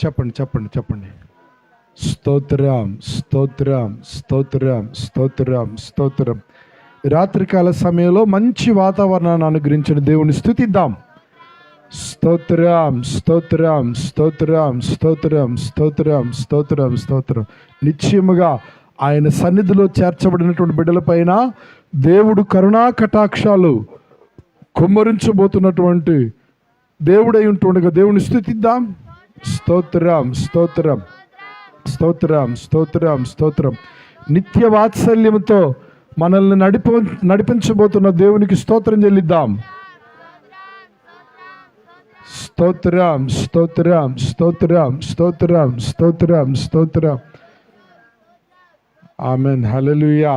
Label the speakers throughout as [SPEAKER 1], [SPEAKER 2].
[SPEAKER 1] చెప్పండి చెప్పండి చెప్పండి. స్తోత్రం స్తోత్రం స్తోత్రం స్తోత్రం స్తోత్రం. రాత్రికాల సమయంలో మంచి వాతావరణాన్ని అనుగ్రహించిన దేవుని స్తుతిద్దాం. స్తోత్రం స్తోత్రం స్తోత్రం స్తోత్రం స్తోత్రం స్తోత్రం స్తోత్రం. నిశ్చయముగా ఆయన సన్నిధిలో చేర్చబడినటువంటి బిడ్డలపైన దేవుడు కరుణా కటాక్షాలు కుమ్మరించబోతున్నటువంటి దేవుడై ఉంటుండగా దేవుని స్తుతిద్దాం. స్తోత్రం స్తోత్రం స్తోత్రం స్తోత్రం స్తోత్రం. నిత్య వాత్సల్యంతో మనల్ని నడిపించబోతున్న దేవునికి స్తోత్రం చెల్లిద్దాం. స్తోత్రం స్తోత్రం స్తోత్రం స్తోత్రం స్తోత్రం స్తోత్రం. ఆమేన్, హల్లెలూయా.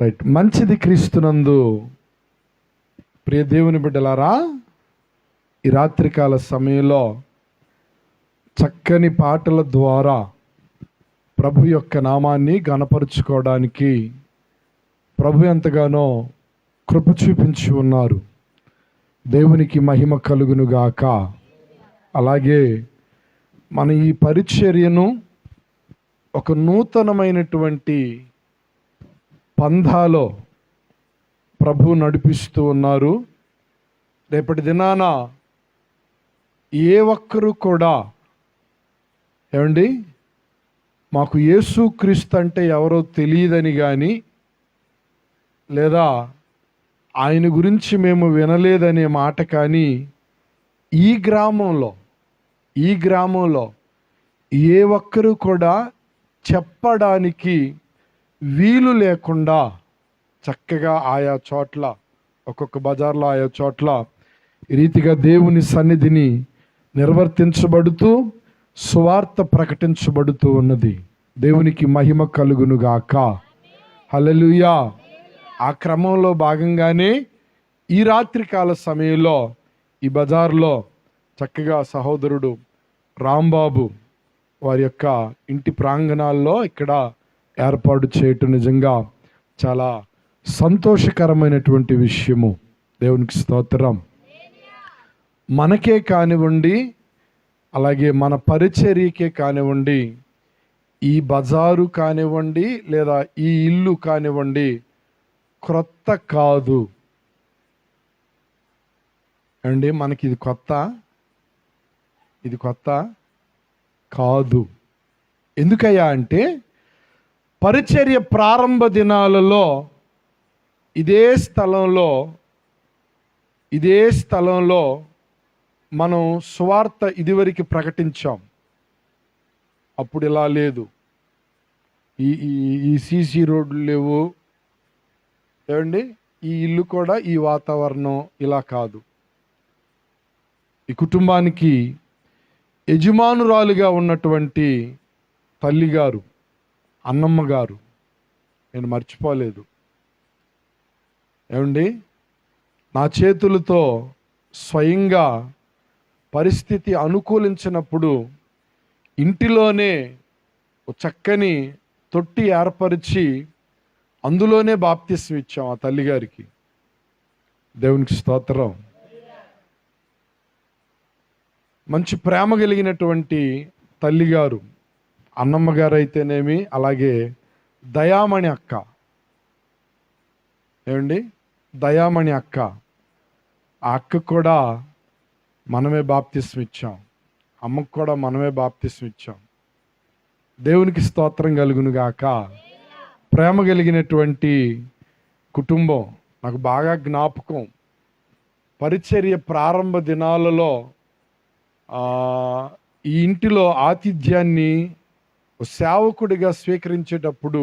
[SPEAKER 1] రైట్, మంచిది క్రీస్తునందు ప్రియ దేవుని బిడ్డలారా, ఈ రాత్రికాల సమయంలో చక్కని పాటల ద్వారా ప్రభు యొక్క నామాన్ని ఘనపరుచుకోవడానికి ప్రభు ఎంతగానో కృప చూపించి ఉన్నారు. దేవునికి మహిమ కలుగునుగాక. అలాగే మన ఈ పరిచర్యను ఒక నూతనమైనటువంటి పంధాలో ప్రభు నడిపిస్తూ ఉన్నారు. రేపటి దినాన ఏ ఒక్కరు కూడా ఏమండి మాకు యేసుక్రీస్తు అంటే ఎవరో తెలియదని కానీ, లేదా ఆయన గురించి మేము వినలేదనే మాట కానీ ఈ గ్రామంలో ఏ ఒక్కరు కూడా చెప్పడానికి వీలు లేకుండా చక్కగా ఆయా చోట్ల, ఒక్కొక్క బజార్లో ఆయా చోట్ల ఈ రీతిగా దేవుని సన్నిధిని నిర్వర్తించబడుతూ సువార్త ప్రకటించబడుతూ ఉన్నది. దేవునికి మహిమ కలుగునుగాక. హల్లెలూయా. ఆ క్రమంలో భాగంగానే ఈ రాత్రికాల సమయంలో ఈ బజార్లో చక్కగా సహోదరుడు రాంబాబు వారి యొక్క ఇంటి ప్రాంగణాల్లో ఇక్కడ ఏర్పాటు చేయటం నిజంగా చాలా సంతోషకరమైనటువంటి విషయము. దేవునికి స్తోత్రం. మనకే కానివ్వండి, అలాగే మన పరిచర్యకే కానివ్వండి, ఈ బజారు కానివ్వండి, లేదా ఈ ఇల్లు కానివ్వండి, క్రొత్త కాదు అండి. మనకి ఇది కొత్త కాదు. ఎందుకయ్యా అంటే పరిచర్య ప్రారంభ దినాలలో ఇదే స్థలంలో మనం సువార్త ఇదివరకు ప్రకటించాం. అప్పుడు ఇలా లేదు. ఈ సీసీ రోడ్లు లేవు ఏమండి. ఈ ఇల్లు కూడా, ఈ వాతావరణం ఇలా కాదు. ఈ కుటుంబానికి యజమానురాలుగా ఉన్నటువంటి తల్లిగారు, అన్నమ్మ గారు, నేను మర్చిపోలేదు ఏమండి. నా చేతులతో స్వయంగా పరిస్థితి అనుకూలించినప్పుడు ఇంటిలోనే చక్కని తొట్టి ఏర్పరిచి అందులోనే బాప్తిస్మం ఇచ్చాం ఆ తల్లిగారికి. దేవునికి స్తోత్రం. మంచి ప్రేమ కలిగినటువంటి తల్లిగారు, అన్నమ్మ గారు అయితేనేమి, అలాగే దయామణి అక్క ఏమండి, దయామణి అక్క, ఆ అక్కకు కూడా మనమే బాప్తిస్మం ఇచ్చాం. అమ్మకు కూడా మనమే బాప్తిస్మం ఇచ్చాం. దేవునికి స్తోత్రం కలుగునుగాక. ప్రేమ కలిగినటువంటి కుటుంబం. నాకు బాగా జ్ఞాపకం, పరిచర్య ప్రారంభ దినాలలో ఈ ఇంటిలో ఆతిథ్యాన్ని సేవకుడిగా స్వీకరించేటప్పుడు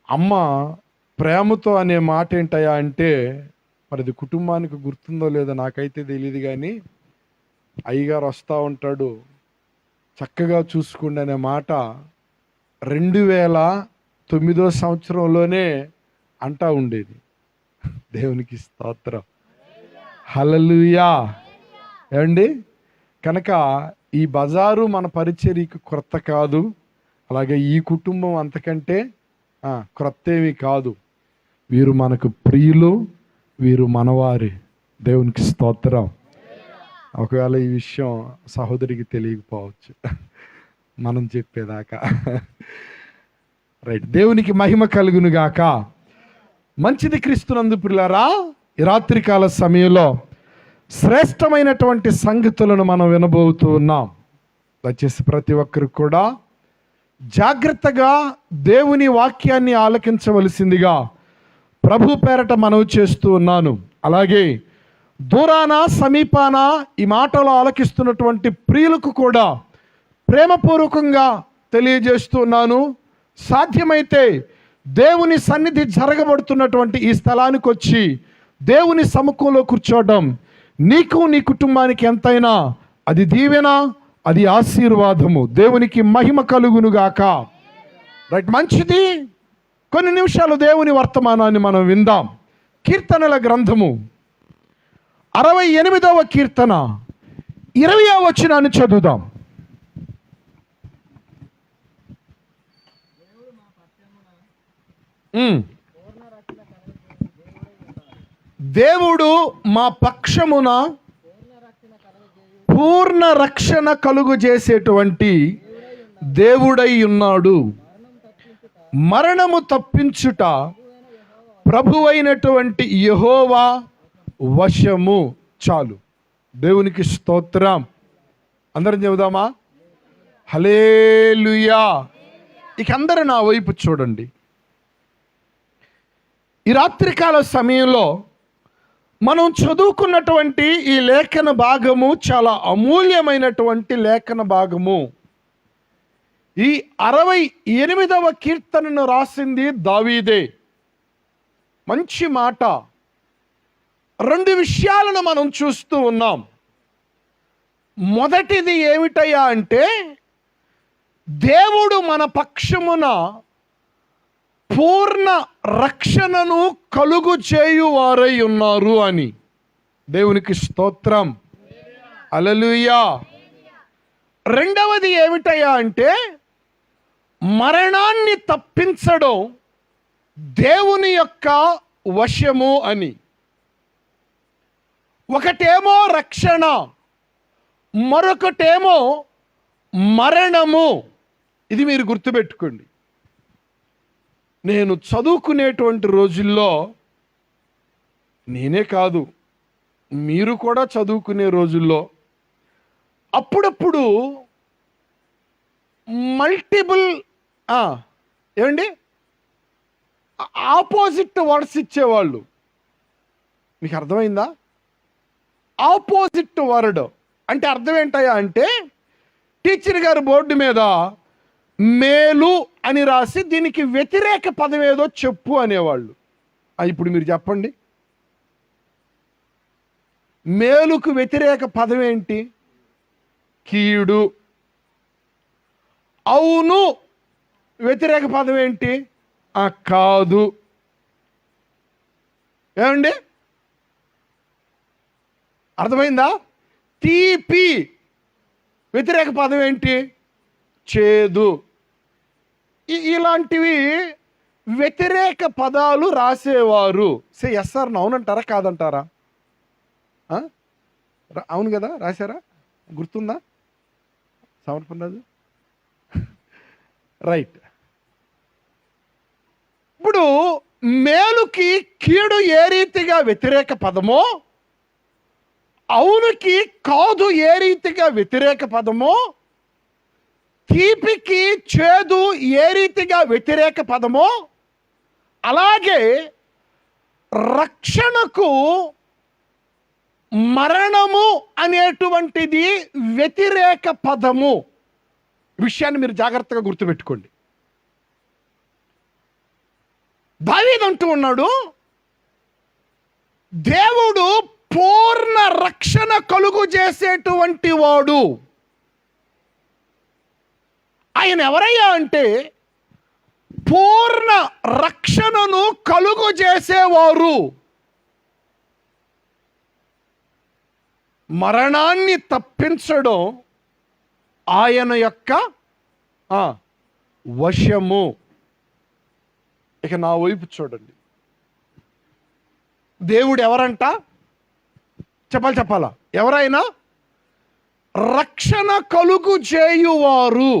[SPEAKER 1] అమ్మ ప్రేమతో అనే మాట ఏంటయ్యా అంటే, మరి అది కుటుంబానికి గుర్తుందో లేదో నాకైతే తెలియదు కానీ, అయ్యగారు వస్తూ ఉంటాడు చక్కగా చూసుకోండి అనే మాట 2009 సంవత్సరంలోనే అంటా ఉండేది. దేవునికి స్తోత్రం. హల్లెలూయా. ఏమండి, కనుక ఈ బజారు మన పరిచర్యకు క్రొత్త కాదు, అలాగే ఈ కుటుంబం అంతకంటే క్రొత్త ఏమీ కాదు. వీరు మనకు ప్రియులు, వీరు మనవారి. దేవునికి స్తోత్రం. ఒకవేళ ఈ విషయం సహోదరికి తెలియకపోవచ్చు మనం చెప్పేదాకా. రైట్, దేవునికి మహిమ కలుగును గాక. మంచిది క్రీస్తునందు ప్రియులారా, ఈ రాత్రికాల సమయంలో శ్రేష్టమైనటువంటి సంగతులను మనం వినబోతూ ఉన్నాం. దయచేసి ప్రతి ఒక్కరు కూడా జాగ్రత్తగా దేవుని వాక్యాన్ని ఆలకించవలసిందిగా ప్రభు పేరట మనవి చేస్తూ ఉన్నాను. అలాగే దూరాన సమీపాన ఈ మాటలు ఆలకిస్తున్నటువంటి ప్రియులకు కూడా ప్రేమపూర్వకంగా తెలియజేస్తున్నాను. సాధ్యమైతే దేవుని సన్నిధి జరగబడుతున్నటువంటి ఈ స్థలానికి వచ్చి దేవుని సముఖంలో కూర్చోవడం నీకు నీ కుటుంబానికి ఎంతైనా అది దీవెన, అది ఆశీర్వాదము. దేవునికి మహిమ కలుగునుగాక. రైట్, మంచిది. కొన్ని నిమిషాలు దేవుని వర్తమానాన్ని మనం విందాం. కీర్తనల గ్రంథము 68వ కీర్తన 20వ వచనాన్ని చదువుదాం. దేవుడు మా పక్షమున పూర్ణ రక్షణ కలుగు చేసేటువంటి దేవుడై ఉన్నాడు. మరణము తప్పించుట ప్రభువైనటువంటి యెహోవా వశము. చాలు. దేవునికి స్తోత్రం. అందరం చెబుదామా? హల్లెలూయా. ఇక అందరూ నా వైపు చూడండి. ఈ రాత్రికాల సమయంలో మనం చదువుకున్నటువంటి ఈ లేఖన భాగము చాలా అమూల్యమైనటువంటి లేఖన భాగము. ఈ 68వ కీర్తనను రాసింది దావీదే. మంచి మాట. రెండు విషయాలను మనం చూస్తూ ఉన్నాం. మొదటిది ఏమిటయ్యా అంటే, దేవుడు మన పక్షమున పూర్ణ రక్షణను కలుగు చేయువారై ఉన్నారు అని. దేవునికి స్తోత్రం. హల్లెలూయా. రెండవది ఏమిటయ్యా అంటే, మరణాన్ని తప్పించడం దేవుని యొక్క వశము అని. ఒకటేమో రక్షణ, మరొకటేమో మరణము. ఇది మీరు గుర్తుపెట్టుకోండి. నేను చదువుకునేటువంటి రోజుల్లో, నేనే కాదు మీరు కూడా చదువుకునే రోజుల్లో అప్పుడప్పుడు మల్టిపుల్ ఏమండి ఆపోజిట్ వర్డ్స్ ఇచ్చేవాళ్ళు. మీకు అర్థమైందా? ఆపోజిట్ వర్డ్ అంటే అర్థం ఏంటయ్యా అంటే, టీచర్ గారు బోర్డు మీద మేలు అని రాసి దీనికి వ్యతిరేక పదం ఏదో చెప్పు అనేవాళ్ళు. ఇప్పుడు మీరు చెప్పండి, మేలుకు వ్యతిరేక పదం ఏంటి? కీడు. అవును వ్యతిరేక పదం ఏంటి? కాదు. ఏమండి అర్థమైందా? తీపి వ్యతిరేక పదం ఏంటి? చేదు. ఇలాంటివి వ్యతిరేక పదాలు రాసేవారు. ఎస్ సార్ అవునంటారా కాదంటారా? అవును కదా, రాశారా? గుర్తుందా సమర్పణరాజు? రైట్. ఇప్పుడు మేలుకి కీడు ఏ రీతిగా వ్యతిరేక పదమో, అవునుకి కాదు ఏ రీతిగా వ్యతిరేక పదమో, తీపికి చేదు ఏ రీతిగా వ్యతిరేక పదమో, అలాగే రక్షణకు మరణము అనేటువంటిది వ్యతిరేక పదము. విషయాన్ని మీరు జాగ్రత్తగా గుర్తుపెట్టుకోండి. దావీదు అంటూ ఉన్నాడు, దేవుడు పూర్ణ రక్షణ కలుగు చేసేటువంటి వాడు. ఆయన ఎవరయ్యా అంటే, పూర్ణ రక్షణను కలుగు చేసేవారు. మరణాన్ని తప్పించడం ఆయన యొక్క వశము. ఇక నా వైపు చూడండి. దేవుడు ఎవరంట? చెప్పాలా? ఎవరైనా రక్షణ కలుగు చేయువారు.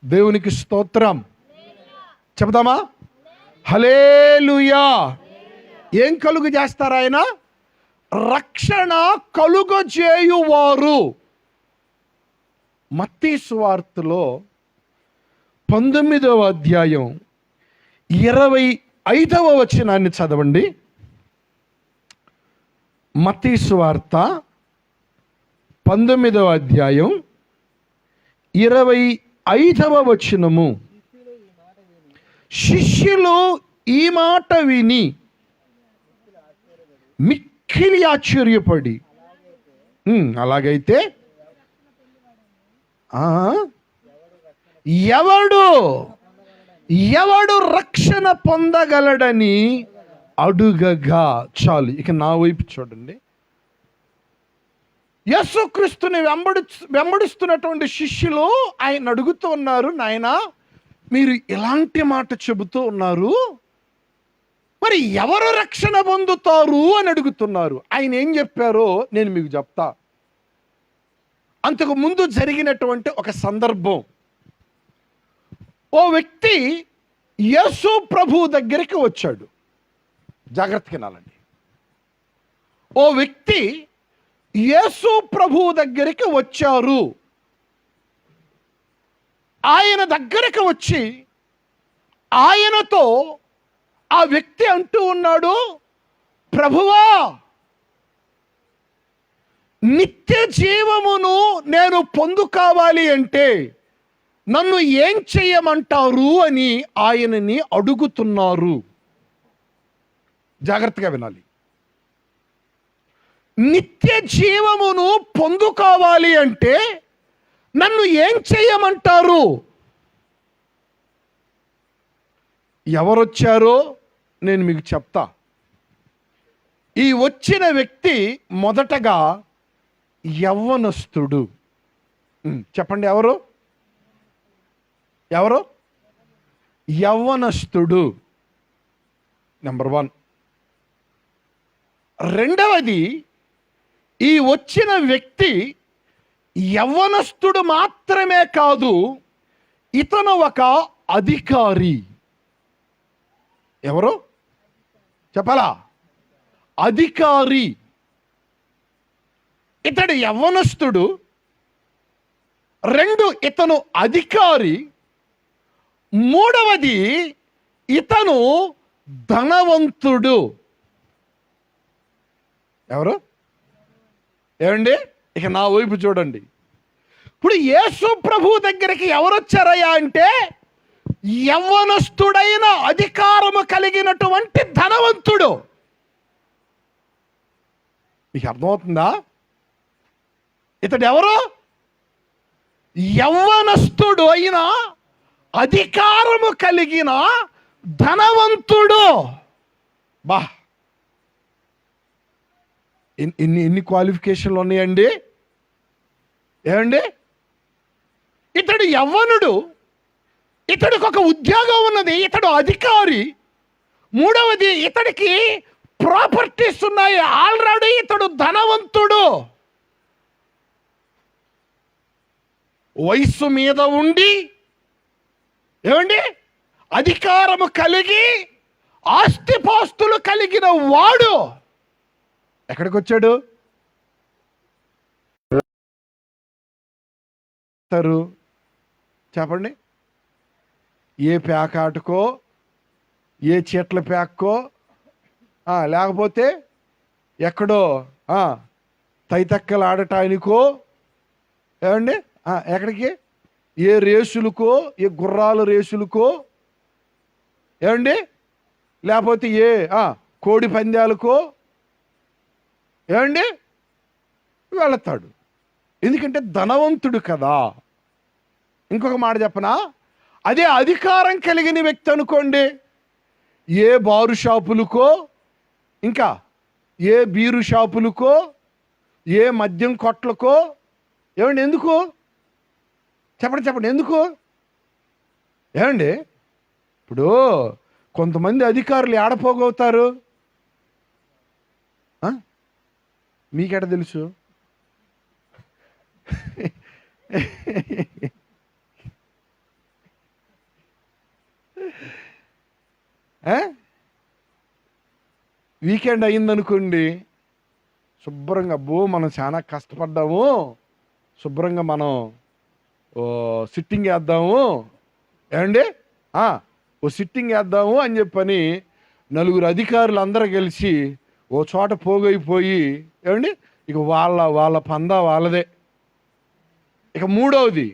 [SPEAKER 1] దేవునికి స్తోత్రం చెబుదామా? హల్లెలూయా. ఏం కలుగు చేస్తారు ఆయన? రక్షణ కలుగు చేయువారు. మత్తయి సువార్తలో 19వ అధ్యాయం 25వ వచనాన్ని చదవండి. మత్తయి సువార్త 19వ అధ్యాయం 25వ వచనము. శిష్యులు ఈ మాట విని మిక్కిలి ఆశ్చర్యపడి, అలాగైతే ఎవడు రక్షణ పొందగలడని అడుగగా. చాలు, ఇక నా వైపు చూడండి. యేసుక్రీస్తుని వెంబడిస్తున్నటువంటి శిష్యులు ఆయన అడుగుతూ ఉన్నారు, నాయనా మీరు ఇలాంటి మాట చెబుతూ ఉన్నారు, మరి ఎవరు రక్షణ పొందుతారు అని అడుగుతున్నారు. ఆయన ఏం చెప్పారో నేను మీకు చెప్తా. అంతకు ముందు జరిగినటువంటి ఒక సందర్భం. ఓ వ్యక్తి యేసు ప్రభు దగ్గరికి వచ్చాడు. జాగ్రత్తగా వినాలండి. ఓ వ్యక్తి యేసు ప్రభు దగ్గరికి వచ్చారు. ఆయన దగ్గరికి వచ్చి ఆయనతో ఆ వ్యక్తి అంటూ ఉన్నాడు, ప్రభువా, నిత్య జీవమును నేను కావాలి అంటే నన్ను ఏం చెయ్యమంటారు అని ఆయనని అడుగుతున్నారు. జాగ్రత్తగా వినాలి. నిత్య జీవమును కావాలి అంటే నన్ను ఏం చెయ్యమంటారు? ఎవరొచ్చారో నేను మీకు చెప్తా. ఈ వచ్చిన వ్యక్తి మొదటగా యవ్వనస్తుడు. చెప్పండి, ఎవరు? యవ్వనస్తుడు నెంబర్ 1. రెండవది, ఈ వచ్చిన వ్యక్తి యవ్వనస్తుడు మాత్రమే కాదు, ఇతను ఒక అధికారి. ఎవరు చెప్పాలా? అధికారి. ఇతడు యవ్వనస్తుడు. 2, ఇతను అధికారి. 3వది, ఇతను ధనవంతుడు. ఎవరు? ఏమండి, ఇక నా వైపు చూడండి. ఇప్పుడు యేసు ప్రభు దగ్గరికి ఎవరొచ్చారయ్యా అంటే యవ్వనస్తుడైన అధికారము కలిగినటువంటి ధనవంతుడు. మీకు అర్థమవుతుందా? ఇతడు ఎవరు? యవ్వనస్తుడు అయిన అధికారము కలిగిన ధనవంతుడు. బా, ఎన్ని క్వాలిఫికేషన్లు ఉన్నాయండి. ఏమండి, ఇతడు యవ్వనుడు, ఇతడికి ఒక ఉద్యోగం ఉన్నది, ఇతడు అధికారి. 3వది, ఇతడికి ప్రాపర్టీస్ ఉన్నాయి, ఆల్రెడీ ఇతడు ధనవంతుడు. వయస్సు మీద ఉండి, ఏమండి, అధికారము కలిగి ఆస్తిపాస్తులు కలిగిన వాడు ఎక్కడికి వచ్చాడు? చెప్పండి. ఏ ప్యాకాటుకో, ఏ చెట్ల ప్యాక్కో, లేకపోతే ఎక్కడో తైతక్కలు ఆడటానికో, ఏమండి, ఎక్కడికి, ఏ రేసులకో, ఏ గుర్రాల రేసులకో, ఏమండి, లేకపోతే ఏ కోడి పందాలకో, ఏమండి వెళతాడు. ఎందుకంటే ధనవంతుడు కదా. ఇంకొక మాట చెప్పనా, అదే అధికారం కలిగిన వ్యక్తి అనుకోండి, ఏ బారు షాపులకో, ఇంకా ఏ బీరు షాపులకో, ఏ మద్యం కొట్లకో, ఏమండి, ఎందుకు చెప్పండి ఎందుకు? ఏమండి, ఇప్పుడు కొంతమంది అధికారులు ఏడపోగవుతారు, మీకెట తెలుసు? వీకెండ్ అయిందనుకోండి, శుభ్రంగా మనం చాలా కష్టపడ్డాము, శుభ్రంగా మనం సిట్టింగ్ వేద్దాము, ఏమండి ఓ సిట్టింగ్ వేద్దాము అని చెప్పని నలుగురు అధికారులు అందరూ కలిసి ఓ చోట పోగైపోయి, ఏమండి ఇక వాళ్ళ పందా వాళ్ళదే. ఇక మూడవది,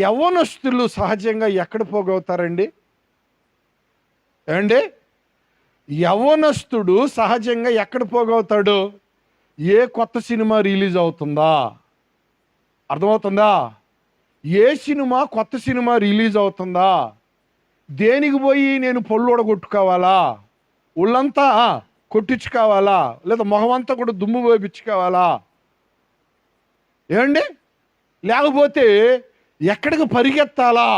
[SPEAKER 1] యవ్వనస్తులు సహజంగా ఎక్కడ పోగవుతారండి? ఏమండి యవ్వనస్తుడు సహజంగా ఎక్కడ పోగవుతాడు? ఏ కొత్త సినిమా రిలీజ్ అవుతుందా, అర్థమవుతుందా? ఏ సినిమా కొత్త సినిమా రిలీజ్ అవుతుందా, దేనికి పోయి నేను పొల్లోడ కొట్టుకోవాలా, ఒళ్ళంతా కొట్టించుకోవాలా, లేదా మొహమంతా కూడా దుమ్ము పోయించుకోవాలా, ఏమండి? లేకపోతే ఎక్కడికి పరిగెత్తాలా,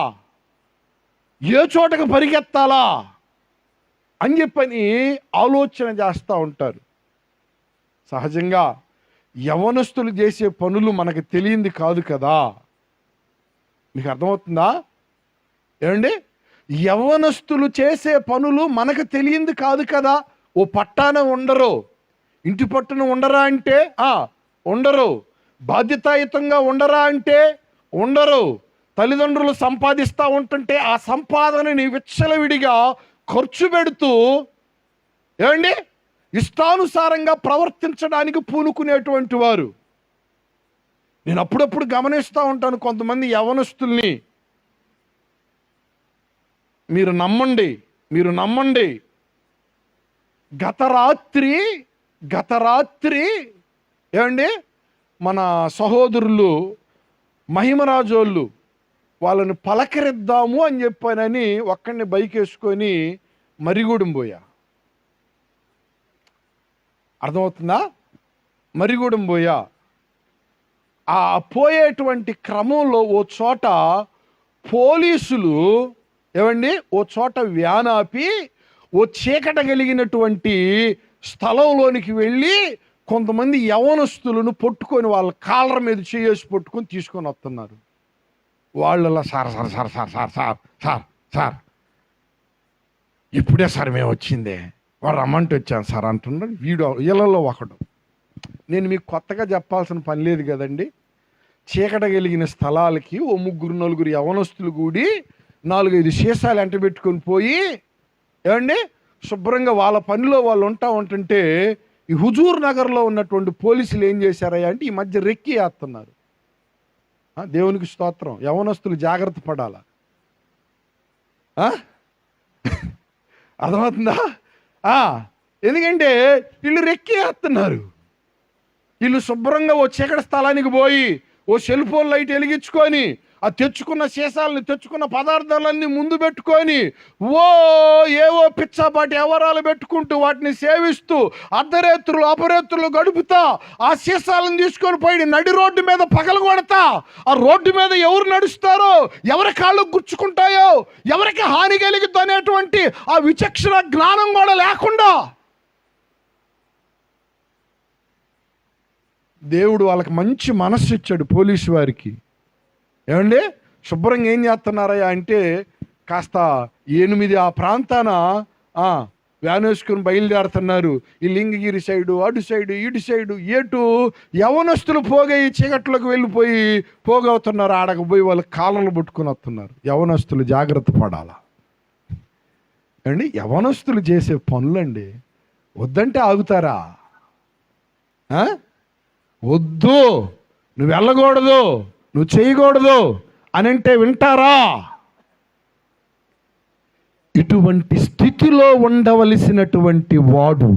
[SPEAKER 1] ఏ చోటకి పరిగెత్తాలా అని చెప్పని ఆలోచన చేస్తూ ఉంటారు. సహజంగా యవ్వనస్తులు చేసే పనులు మనకు తెలియంది కాదు కదా. మీకు అర్థమవుతుందా? ఏమండి యవ్వనస్తులు చేసే పనులు మనకు తెలియంది కాదు కదా. ఓ పట్టాన ఉండరు, ఇంటి పట్టున ఉండరా అంటే ఉండరు, బాధ్యతాయుతంగా ఉండరా అంటే ఉండరు, తల్లిదండ్రులు సంపాదిస్తూ ఉంటుంటే ఆ సంపాదనని విచ్చలవిడిగా ఖర్చు పెడుతూ, ఏమండి ఇష్టానుసారంగా ప్రవర్తించడానికి పూనుకునేటువంటి వారు. నేను అప్పుడప్పుడు గమనిస్తూ ఉంటాను కొంతమంది యవ్వనస్తుల్ని. మీరు నమ్మండి, గత రాత్రి ఏమండి మన సహోదరులు మహిమరాజోళ్ళు వాళ్ళని పలకరిద్దాము అని చెప్పానని ఒక్కడిని బైక్ వేసుకొని మరిగూడెం పోయా. అర్థమవుతుందా? మరిగూడెం పోయా. ఆ పోయేటువంటి క్రమంలో ఓ చోట పోలీసులు, ఏమండి ఓ చోట వ్యాన్ ఆపి ఓ చీకట కలిగినటువంటి స్థలంలోనికి వెళ్ళి కొంతమంది యవ్వనస్తులను పట్టుకొని వాళ్ళ కాళ్ళ మీద చేసి పట్టుకొని తీసుకొని వస్తున్నారు. వాళ్ళ సార్ ఇప్పుడే సార్ మేము వచ్చిందే, వాడు రమ్మంటే వచ్చాను సార్ అంటున్నాడు. వీళ్ళలో ఒకడు. నేను మీకు కొత్తగా చెప్పాల్సిన పని లేదు కదండి. చీకట కలిగిన స్థలాలకి ఓ 3-4 యవ్వనస్తులు కూడి 4-5 సీసాలు ఎంట పెట్టుకొని పోయి, ఏమండి శుభ్రంగా వాళ్ళ పనిలో వాళ్ళు ఉంటుంటే ఈ హుజూర్ నగర్లో ఉన్నటువంటి పోలీసులు ఏం చేశారయ్యా అంటే ఈ మధ్య రెక్కి వేస్తున్నారు. దేవునికి స్తోత్రం. యవ్వనస్తులు జాగ్రత్త పడాలా. అర్థమవుతుందా? ఎందుకంటే వీళ్ళు రెక్కి వేస్తున్నారు. వీళ్ళు శుభ్రంగా ఓ చీకటి స్థలానికి పోయి ఓ సెల్ ఫోన్ లైట్ వెలిగించుకొని ఆ తెచ్చుకున్న సీసాలని, తెచ్చుకున్న పదార్థాలన్నీ ముందు పెట్టుకొని ఏవో పిచ్చాపాటి వ్యవహారాలు పెట్టుకుంటూ వాటిని సేవిస్తూ అపరేత్రులు గడుపుతా ఆ సీసాలను తీసుకొని పోయి నడి రోడ్డు మీద పగలగొడతా. ఆ రోడ్డు మీద ఎవరు నడుస్తారో, ఎవరి కాళ్ళు గుచ్చుకుంటాయో, ఎవరికి హాని కలిగిద్దు అనేటువంటి ఆ విచక్షణ జ్ఞానం కూడా లేకుండా దేవుడు వాళ్ళకి మంచి మనస్సు ఇచ్చాడు పోలీసు వారికి. ఏమండి శుభ్రంగా ఏం చేస్తున్నారయ్యా అంటే కాస్త 8 ఆ ప్రాంతాన వ్యాన్ వేసుకుని బయలుదేరుతున్నారు. ఈ లింగగిరి సైడు, అటు సైడు, ఇటు సైడు, యవ్వనస్తులు పోగయి చీకట్లోకి వెళ్ళిపోయి పోగవుతున్నారు. ఆడకు పోయి వాళ్ళ కాళ్ళను పట్టుకుని వస్తున్నారు. యవ్వనస్తులు జాగ్రత్త పడాలా అండి. యవ్వనస్తులు చేసే పనులండి వద్దంటే ఆగుతారా? వద్దు, నువ్వు వెళ్ళకూడదు, నువ్వు చేయకూడదు అని అంటే వింటారా? ఇటువంటి స్థితిలో ఉండవలసినటువంటి వాడు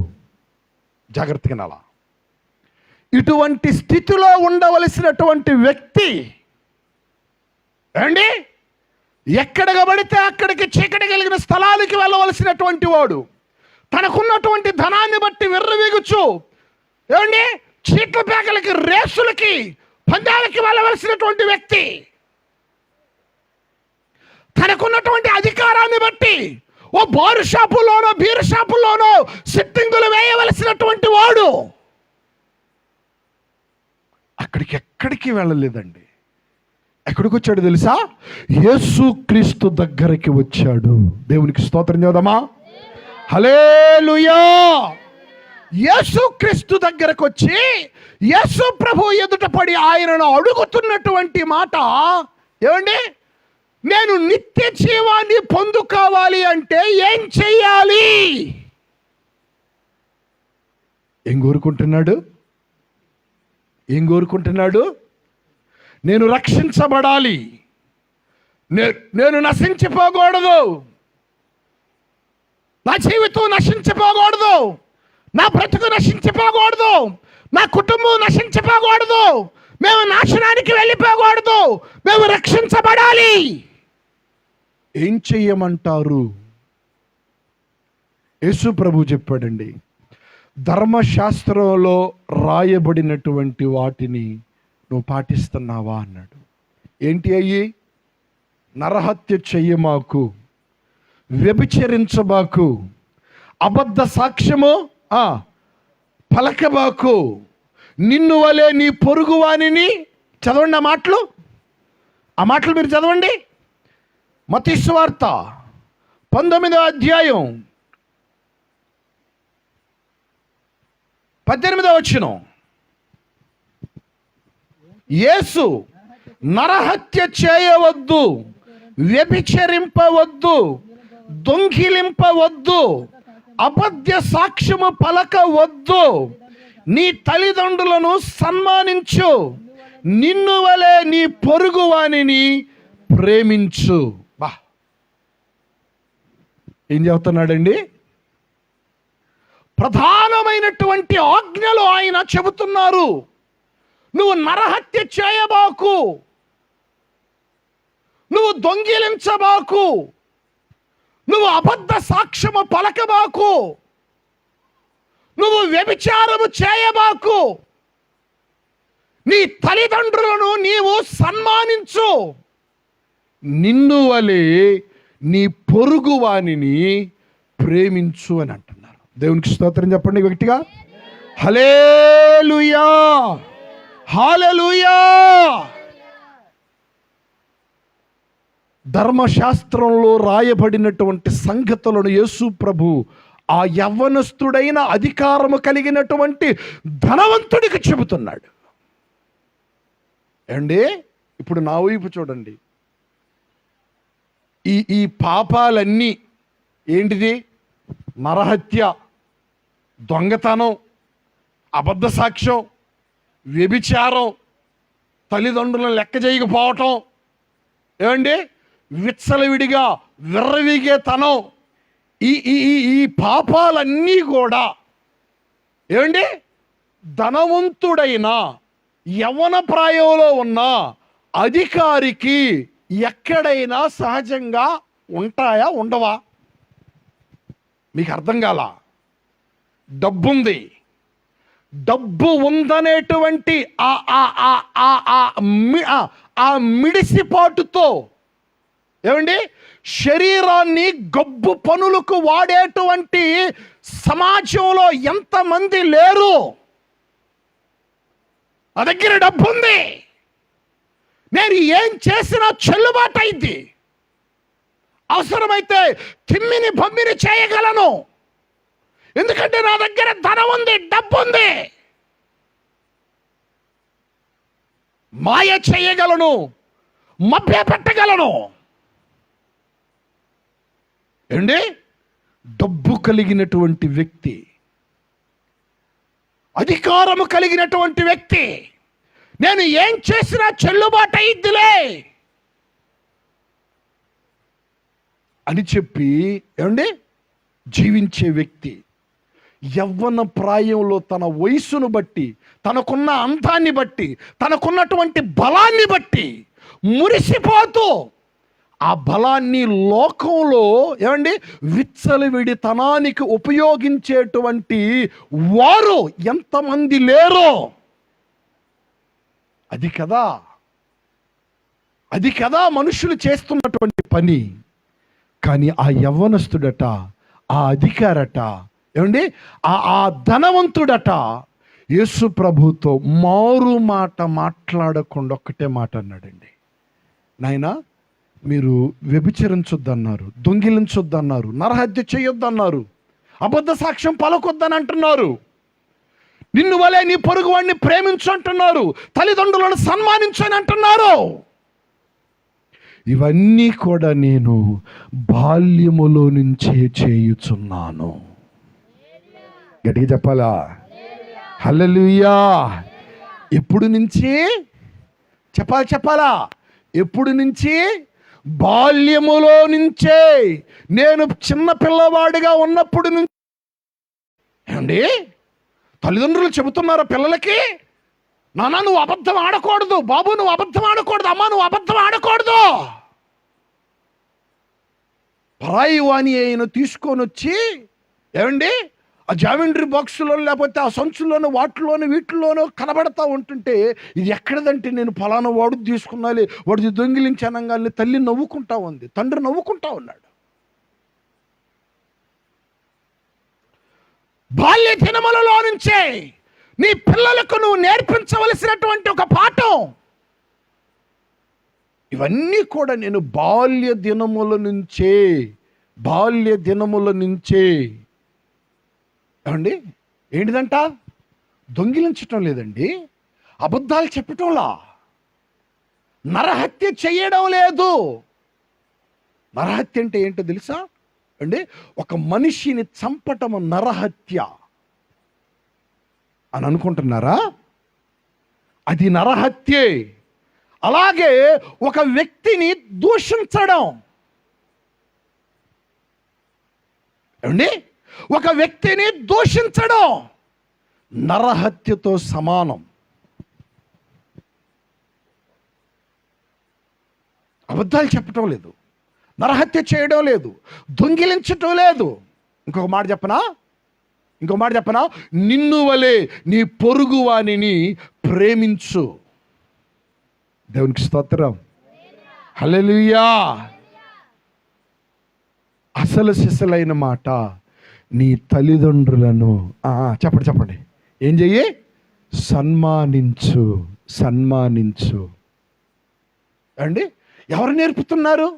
[SPEAKER 1] జాగ్రత్తగా నాలా, ఇటువంటి స్థితిలో ఉండవలసినటువంటి వ్యక్తి ఏండి ఎక్కడికి పడితే అక్కడికి చీకటి కలిగిన స్థలానికి వెళ్ళవలసినటువంటి వాడు, తనకున్నటువంటి ధనాన్ని బట్టి విర్రవీగుచు ఏమండి చీట్ల పేకలకి, రేసులకి, పందాలకి వెళ్ళవలసినటువంటి వ్యక్తి, తనకున్నటువంటి అధికారాన్ని బట్టి ఓ బారు షాపుల్లోనో బీరు షాపుల్లోనో సిట్టింగులు వేయవలసినటువంటి వాడు ఎక్కడికి వెళ్ళలేదండి. ఎక్కడికి వచ్చాడు తెలుసా? యేసుక్రీస్తు దగ్గరికి వచ్చాడు. దేవునికి స్తోత్రం చేద్దామా? హల్లెలూయా. యేసుక్రీస్తు దగ్గరకు వచ్చి యేసు ప్రభు ఎదుట పడి ఆయనను అడుగుతున్నటువంటి మాట ఏమండి? నేను నిత్య జీవాన్ని పొందుకోవాలి అంటే ఏం చెయ్యాలి? ఏం కోరుకుంటున్నాడు? నేను రక్షించబడాలి, నేను నశించిపోకూడదు, నా జీవితం నశించిపోకూడదు, నా బ్రతుకు నశించిపోకూడదు, నా కుటుంబం నశించిపోకూడదు, మేము నాశనానికి వెళ్ళిపోకూడదు, మేము రక్షించబడాలి. ఏం చెయ్యమంటారు? యేసు ప్రభు చెప్పాడండి, ధర్మశాస్త్రంలో రాయబడినటువంటి వాటిని నువ్వు పాటిస్తున్నావా అన్నాడు. ఏంటి అయ్యి? నరహత్య చెయ్యమాకు, వ్యభిచరించబాకు, అబద్ధ సాక్ష్యము పలకబాకు, నిన్ను వలె నీ పొరుగువానిని. చదవండి ఆ మాటలు మీరు చదవండి. మత్తయి సువార్త 19వ అధ్యాయం 18వ వచనం. యేసు నరహత్య చేయవద్దు, వ్యభిచరింపవద్దు, దొంగిలింపవద్దు, అబద్ధ సాక్ష్యము పలకవద్దు, నీ తల్లిదండ్రులను సన్మానించు, నిన్ను వలె నీ పొరుగువానిని ప్రేమించు. ఏం చెబుతున్నాడండి? ప్రధానమైనటువంటి ఆజ్ఞలు ఆయన చెబుతున్నారు. నువ్వు నరహత్య చేయబాకు, నువ్వు దొంగిలించబాకు, నువ్వు అబద్ధ సాక్ష్యము పలకబాకు, నువ్వు వ్యభిచారము చేయబాకు, నీ తల్లిదండ్రులను నీవు సన్మానించు, నిన్ను వలె నీ పొరుగువానిని ప్రేమించు అని అంటున్నారు. దేవునికి స్తోత్రం చెప్పండి గట్టిగా. హల్లెలూయా, హల్లెలూయా. ధర్మశాస్త్రంలో రాయబడినటువంటి సంగతులను యేసు ప్రభు ఆ యవ్వనస్తుడైన అధికారము కలిగినటువంటి ధనవంతుడికి చెబుతున్నాడు. అండి ఇప్పుడు నా వైపు చూడండి. ఈ పాపాలన్నీ ఏంటిది? నరహత్య, దొంగతనం, అబద్ధ సాక్ష్యం, వ్యభిచారం, తల్లిదండ్రులను లెక్క చేయకపోవటం, ఏమండి విచ్చలవిడిగా విర్రవీగే తనం, ఈ పాపాలన్నీ కూడా ఏమండి ధనవంతుడైన యవ్వన ప్రాయంలో ఉన్న అధికారికి ఎక్కడైనా సహజంగా ఉంటాయా? ఉండవా? మీకు అర్థం కాల? డబ్బుంది, డబ్బు ఉందనేటువంటి ఆ మిడిసిపాటుతో ఏమండి శరీరాన్ని గబ్బు పనులకు వాడేటువంటి సమాజంలో ఎంతమంది లేరు? నా దగ్గర డబ్బు ఉంది, నేను ఏం చేసినా చెల్లుబాటు అయింది, అవసరమైతే తిమ్మిని బమ్మిని చేయగలను, ఎందుకంటే నా దగ్గర ధనం ఉంది, డబ్బు ఉంది, మాయ చేయగలను, మభ్య పెట్టగలను. ఏంటి? డబ్బు కలిగినటువంటి వ్యక్తి, అధికారము కలిగినటువంటి వ్యక్తి, నేను ఏం చేసినా చెల్లుబాటు అయ్యిద్దిలే అని చెప్పి ఏమండి జీవించే వ్యక్తి యవ్వన ప్రాయంలో తన వయసును బట్టి, తనకున్న అందాన్ని బట్టి, తనకున్నటువంటి బలాన్ని బట్టి మురిసిపోతూ ఆ బలాన్ని లోకంలో ఏమండి విచ్చలవిడితనానికి ఉపయోగించేటువంటి వారు ఎంతమంది లేరో? అది కదా మనుషులు చేస్తున్నటువంటి పని. కానీ ఆ యవ్వనస్తుడట, ఆ అధికారట, ఏమండి ఆ ధనవంతుడట యేసు ప్రభుతో మారు మాట మాట్లాడకుండా ఒక్కటే మాట అన్నాడండి. నాయనా, మీరు వ్యభిచరించొద్దన్నారు, దొంగిలించొద్దన్నారు, నరహత్య చేయొద్దన్నారు, అబద్ధ సాక్ష్యం పలకొద్దని అంటున్నారు, నిన్ను వలే నీ పొరుగు వాడిని ప్రేమించు అంటున్నారు, తల్లిదండ్రులను సన్మానించని అంటున్నారు. ఇవన్నీ కూడా నేను బాల్యములో నుంచే చేయుచున్నాను. గట్టిగా చెప్పాలా? హల్లెలూయా. ఎప్పుడు నుంచి చెప్పాలా? ఎప్పుడు నుంచి? బాల్యములో నుంచే. నేను చిన్న పిల్లవాడిగా ఉన్నప్పుడు నుంచి. ఏమండి, తల్లిదండ్రులు చెబుతున్నారా పిల్లలకి, నాన్న నువ్వు అబద్ధం ఆడకూడదు, బాబు నువ్వు అబద్ధం ఆడకూడదు, అమ్మ నువ్వు అబద్ధం ఆడకూడదు. పరాయి వాణి అయిన తీసుకొని వచ్చి, ఏమండి, ఆ జామెంట్రీ బాక్సులో లేకపోతే ఆ సంచుల్లోనూ వాటిలోనూ వీటిల్లోనూ కనబడతా ఉంటుంటే, ఇది ఎక్కడదంటే నేను ఫలానా వాడు తీసుకున్నాలి, వాడిది దొంగిలించనంగానే తల్లి నవ్వుకుంటా ఉంది, తండ్రి నవ్వుకుంటా ఉన్నాడు. బాల్య దినములలో నుంచే నీ పిల్లలకు నువ్వు నేర్పించవలసినటువంటి ఒక పాఠం. ఇవన్నీ కూడా నేను బాల్య దినముల నుంచే ఏమండి, ఏంటిదంట? దొంగిలించటం లేదండి, అబద్ధాలు చెప్పటంలా, నరహత్య చేయడం లేదు. నరహత్య అంటే ఏంటో తెలుసా అండి? ఒక మనిషిని చంపటము నరహత్య అని అనుకుంటున్నారా? అది నరహత్యే. అలాగే ఒక వ్యక్తిని దూషించడం, ఏమండి, ఒక వ్యక్తిని దూషించడం నరహత్యతో సమానం. అబద్ధాలు చెప్పటం లేదు, నరహత్య చేయడం లేదు, దొంగిలించటం లేదు. ఇంకొక మాట చెప్పనా? నిన్ను వలే నీ పొరుగు వానిని ప్రేమించు. దేవునికి స్తోత్రం. హల్లెలూయా. అసలు సిసలైన మాట, నీ తల్లిదండ్రులను చెప్పండి ఏం చెయ్యి? సన్మానించు. అండి, ఎవరు నేర్పుతున్నారు?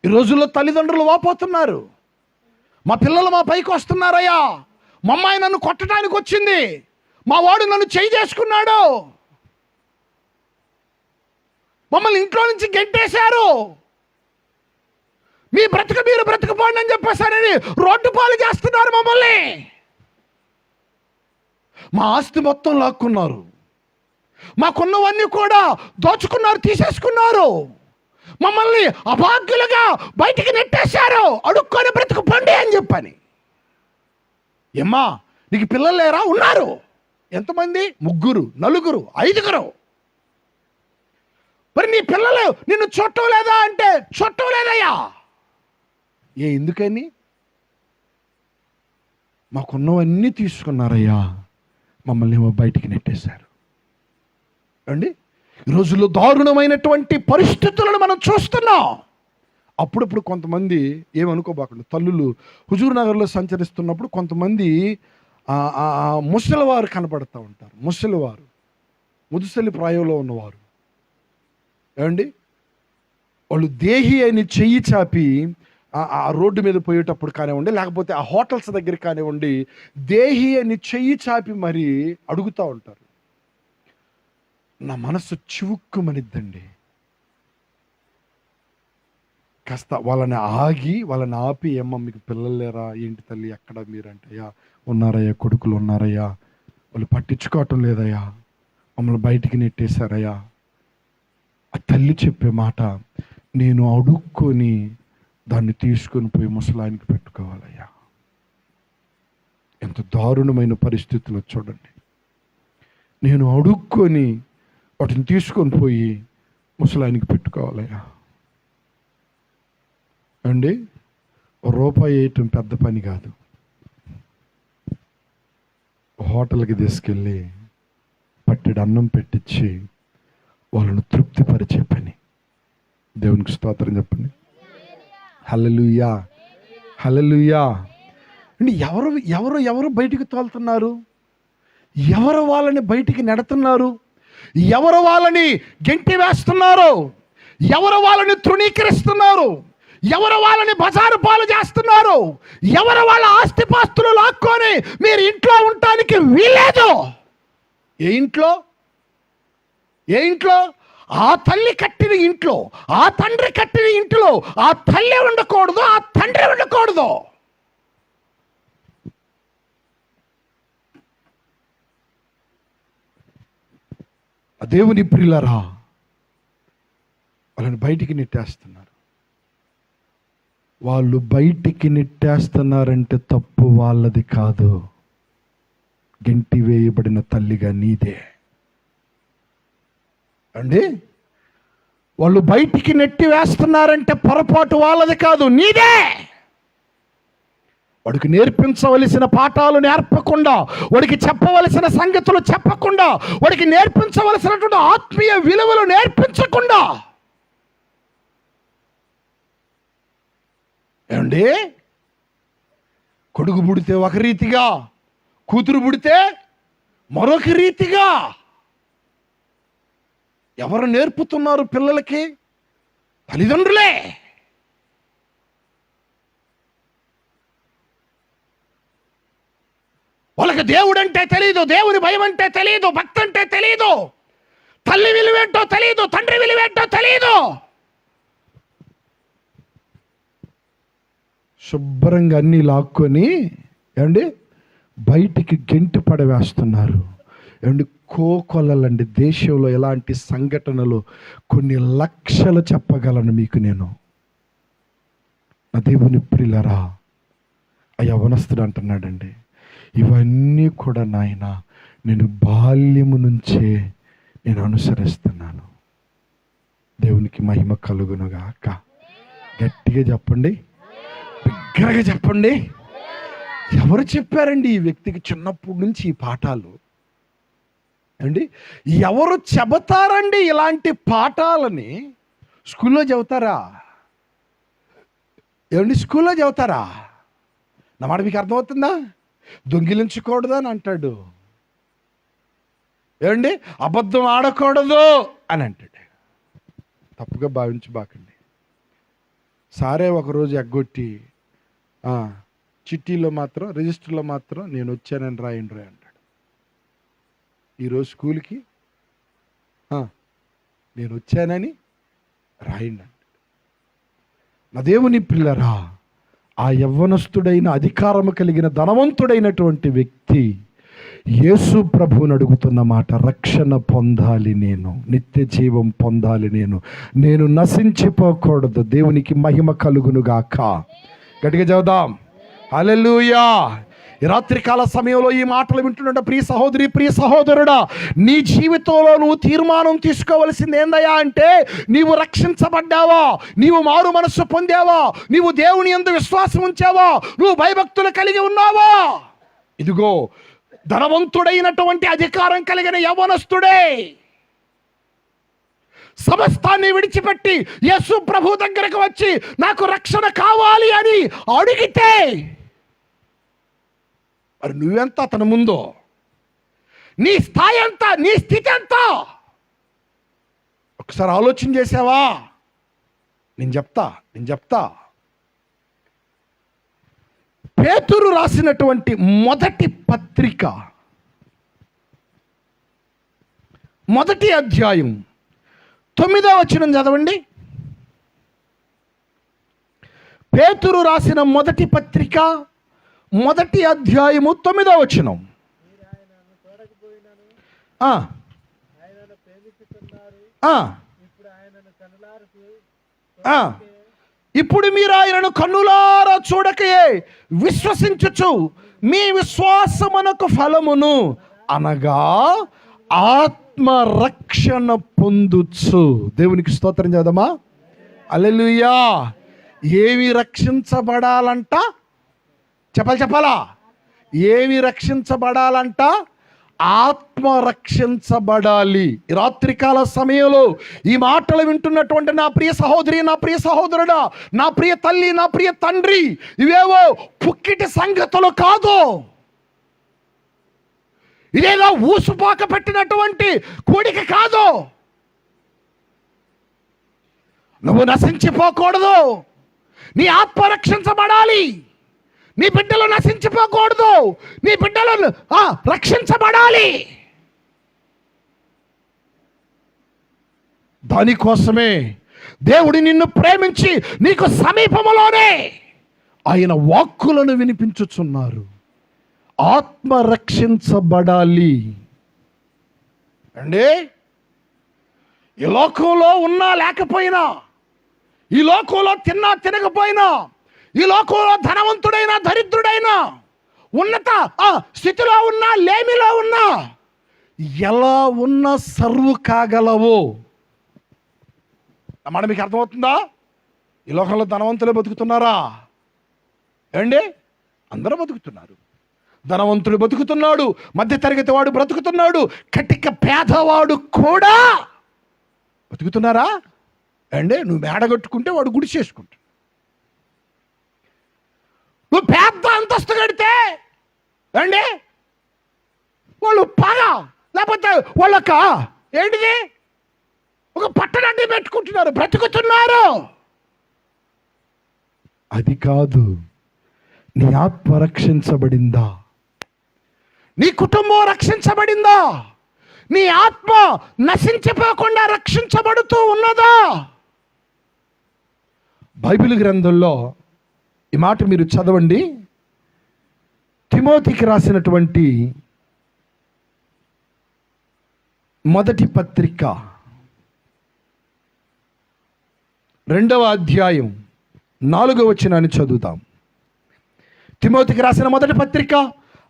[SPEAKER 1] ఈ రోజుల్లో తల్లిదండ్రులు వాపోతున్నారు, మా పిల్లలు మా పైకి వస్తున్నారయ్యా, మా అమ్మాయి నన్ను కొట్టడానికి వచ్చింది, మా వాడు నన్ను చేయి చేసుకున్నాడు, మమ్మల్ని ఇంట్లో నుంచి గెంటేశారు, మీ బ్రతుకు మీరు బ్రతుకుపోండి అని చెప్పేసారని రోడ్డు పాలు చేస్తున్నారు మమ్మల్ని. మా ఆస్తి మొత్తం లాక్కున్నారు, మాకున్నవన్నీ కూడా దోచుకున్నారు, తీసేసుకున్నారు, మమ్మల్ని అభాగ్యులుగా బయటికి నెట్టేశారు, అడుక్కొని బ్రతుకుపోండి అని చెప్పని. ఏమ్మా, నీకు పిల్లలు లేరా? ఉన్నారు. ఎంతమంది? 3, 4, 5. మరి నీ పిల్లలు నిన్ను చూడటం లేదా అంటే చూడటం లేదయ్యా. ఎందుకని? మాకున్నవన్నీ తీసుకున్నారయ్యా, మమ్మల్ని బయటికి నెట్టేశారు. అండి, ఈ రోజుల్లో దారుణమైనటువంటి పరిస్థితులను మనం చూస్తున్నాం. అప్పుడప్పుడు కొంతమంది ఏమనుకోబాకండి, తల్లులు హుజూర్ నగర్లో సంచరిస్తున్నప్పుడు కొంతమంది ముసలివారు కనపడుతూ ఉంటారు. ముదుసలి ప్రాయంలో ఉన్నవారు, ఏమండి, వాళ్ళు దేహి అని చెయ్యి చాపి ఆ రోడ్డు మీద పోయేటప్పుడు కానివ్వండి, లేకపోతే ఆ హోటల్స్ దగ్గర కానివ్వండి, దేహి అని చెయ్యి చాపి మరి అడుగుతూ ఉంటారు. నా మనసు చివుక్కుమనిద్దండి. కాస్త వాళ్ళని ఆపి, ఏమ్మా మీకు పిల్లలు లేరా? ఏంటి తల్లి, ఎక్కడ మీరంటే, అయ్యా ఉన్నారయ్యా, కొడుకులు ఉన్నారయ్యా, వాళ్ళు పట్టించుకోవటం లేదయ్యా, మమ్మల్ని బయటికి నెట్టేశారయ్యా. ఆ తల్లి చెప్పే మాట, నేను అడుక్కొని దాన్ని తీసుకొని పోయి ముసలానికి పెట్టుకోవాలయ్యా. ఎంత దారుణమైన పరిస్థితుల్లో చూడండి. నేను అడుక్కొని వాటిని తీసుకొని పోయి ముసలానికి పెట్టుకోవాలయ్యా. అండి, రూపాయి వేయటం పెద్ద పని కాదు. హోటల్కి తీసుకెళ్ళి పట్టెడు అన్నం పెట్టించి వాళ్ళను తృప్తిపరిచే పని. దేవునికి స్తోత్రం చెప్పండి. హల్లెలూయా. అండి, ఎవరు బయటికి తోలుతున్నారు? ఎవరు వాళ్ళని బయటికి నెడుతున్నారు? ఎవరు వాళ్ళని గెంటి వేస్తున్నారు? ఎవరు వాళ్ళని తృణీకరిస్తున్నారు? ఎవరు వాళ్ళని బజారు పాలు చేస్తున్నారు? ఎవరు వాళ్ళ ఆస్తిపాస్తులు లాక్కొని మీరు ఇంట్లో ఉండటానికి వీల్లేదు? ఏ ఇంట్లో? ఏ ఇంట్లో? ఆ తల్లి కట్టిన ఇంట్లో, ఆ తండ్రి కట్టిన ఇంట్లో ఆ తల్లి ఉండకూడదు, ఆ తండ్రి ఉండకూడదు. ఆ దేవుని ప్రియులారా, వాళ్ళని బయటికి నెట్టేస్తున్నారు. వాళ్ళు బయటికి నెట్టేస్తున్నారంటే తప్పు వాళ్ళది కాదు, గెంటి వేయబడిన తల్లిగా నీదే అండి. వాళ్ళు బయటికి నెట్టి వేస్తున్నారంటే పొరపాటు వాళ్ళది కాదు, నీదే. వాడికి నేర్పించవలసిన పాఠాలు నేర్పకుండా, వాడికి చెప్పవలసిన సంగతులు చెప్పకుండా, వాడికి నేర్పించవలసినటువంటి ఆత్మీయ విలువలు నేర్పించకుండా ఏమండి, కొడుకు పుడితే ఒక రీతిగా, కూతురు పుడితే మరొక రీతిగా ఎవరు నేర్పుతున్నారు పిల్లలకి? తల్లిదండ్రులే. వాళ్ళకి దేవుడు అంటే తెలియదు, దేవుని భయం అంటే తెలియదు, భక్తి అంటే తెలియదు, తల్లి విలువేంటో తెలియదు, తండ్రి విలువేంటో తెలియదు. శుభ్రంగా అన్నీ లాక్కొని ఏమండి బయటికి గెంటి పడవేస్తున్నారు. ఏమండి కోకొల్లలండి. దేశంలో ఎలాంటి సంఘటనలు కొన్ని లక్షలు చెప్పగలను మీకు నేను. నా దేవుని ప్రియులారా, ఆ యవనస్తుడు అంటున్నాడండి, ఇవన్నీ కూడా నాయన నేను బాల్యము నుంచే నేను అనుసరిస్తున్నాను. దేవునికి మహిమ కలుగునుగాక. గట్టిగా చెప్పండి, బిగ్గరగా చెప్పండి. ఎవరు చెప్పారండి ఈ వ్యక్తికి చిన్నప్పటి నుంచి ఈ పాఠాలు? అండి ఎవరు చెబుతారండి ఇలాంటి పాఠాలని? స్కూల్లో చెబుతారా? ఏమండి స్కూల్లో చెబుతారా? నా మాట మీకు అర్థమవుతుందా? దొంగిలించకూడదు అని అంటాడు, ఏమండి అబద్ధం ఆడకూడదు అని అంటాడు. తప్పుగా భావించబాకండి. సారే ఒకరోజు ఎగ్గొట్టి చిట్టీలో మాత్రం, రిజిస్టర్లో మాత్రం నేను వచ్చానని రాయండి అంటాడు. ఈరోజు స్కూల్కి నేను వచ్చానని రాయండి అంటాడు. నా దేవుని పిల్లరా, ఆ యవ్వనస్తుడైన అధికారము కలిగిన ధనవంతుడైనటువంటి వ్యక్తి యేసు ప్రభువుని అడుగుతున్న మాట, రక్షణ పొందాలి నేను, నిత్య జీవం పొందాలి నేను నశించిపోకూడదు. దేవునికి మహిమ కలుగునుగాక. గట్టిగా చదువుదాం హల్లెలూయా. ఈ రాత్రికాల సమయంలో ఈ మాటలు వింటున్న ప్రియ సహోదరి, ప్రియ సహోదరుడా, నీ జీవితంలో నువ్వు తీర్మానం తీసుకోవలసింది ఏందయ్యా అంటే, నీవు రక్షించబడ్డావా, నీవు మారు మనస్సు పొందావా, నీవు దేవుని యందు విశ్వాసం ఉంచావా, నువ్వు భయభక్తులు కలిగి ఉన్నావా? ఇదిగో ధనవంతుడైనటువంటి అధికారం కలిగిన యవ్వనస్తుడే సమస్తాన్ని విడిచిపెట్టి యేసు ప్రభు దగ్గరకు వచ్చి నాకు రక్షణ కావాలి అని అడిగితే, మరి నువ్వెంత అతని ముందో? నీ స్థాయి ఎంత? నీ స్థితి ఎంత? ఒకసారి ఆలోచన చేసావా? నేను చెప్తా. పేతురు రాసినటువంటి మొదటి పత్రిక, మొదటి అధ్యాయం 9వ వచనం చదవండి. పేతురు రాసిన మొదటి పత్రిక మొదటి అధ్యాయము 9వ వచనం. ఇప్పుడు మీరు ఆయనను కన్నులారా చూడకయే విశ్వసించుచు మీ విశ్వాసమునకు ఫలమును అనగా ఆత్మరక్షణ పొందుచు. దేవునికి స్తోత్రం చేద్దామా? హల్లెలూయా. ఏమి రక్షించబడాలంట? చెప్పాలా? ఏమి రక్షించబడాలంట? ఆత్మ రక్షించబడాలి. రాత్రికాల సమయంలో ఈ మాటలు వింటున్నటువంటి నా ప్రియ సహోదరి, నా ప్రియ సహోదరుడా, నా ప్రియ తల్లి, నా ప్రియ తండ్రి, ఇవేవో పుక్కిటి సంగతులు కాదు. ఇదేదో ఊసుపోక పెట్టినటువంటి కూడిక కాదు. నువ్వు నశించిపోకూడదు, నీ ఆత్మ రక్షించబడాలి. నీ బిడ్డలు నశించిపోకూడదు, నీ బిడ్డలు రక్షించబడాలి. దానికోసమే దేవుడు నిన్ను ప్రేమించి నీకు సమీపములోనే ఆయన వాక్కులను వినిపించుచున్నారు. ఆత్మ రక్షించబడాలి అండి. ఈ లోకంలో ఉన్నా లేకపోయినా, ఈ లోకంలో తిన్నా తినకపోయినా, ఈ లోకంలో ధనవంతుడైనా దరిద్రుడైనా, ఉన్నత స్థితిలో ఉన్నా లేమిలో ఉన్నా, ఎలా ఉన్నా సర్వు కాగలవు. అన్నమాట మీకు అర్థమవుతుందా? ఈ లోకంలో ధనవంతులే బతుకుతున్నారా ఏమండి? అందరూ బతుకుతున్నారు. ధనవంతుడు బతుకుతున్నాడు, మధ్యతరగతి వాడు బ్రతుకుతున్నాడు, కటిక పేదవాడు కూడా బతుకుతున్నారా అండి? నువ్వు మేడగట్టుకుంటే వాడు గుడి చేసుకుంటాడు. నువ్వు పెద్ద అంతస్తు కడితే అండి వాళ్ళు పగ, లేకపోతే వాళ్ళొక ఏంటిది ఒక పట్టణాన్ని పెట్టుకుంటున్నారు, బ్రతుకుతున్నారు. అది కాదు. నీ ఆత్మ రక్షించబడిందా? నీ కుటుంబం రక్షించబడిందా? నీ ఆత్మ నశించిపోకుండా రక్షించబడుతూ ఉన్నదా? బైబిల్ గ్రంథంలో ఈ మాట మీరు చదవండి. తిమోతికి రాసినటువంటి మొదటి పత్రిక 2వ అధ్యాయం 4వ వచనాన్ని చదువుతాం. తిమోతికి రాసిన మొదటి పత్రిక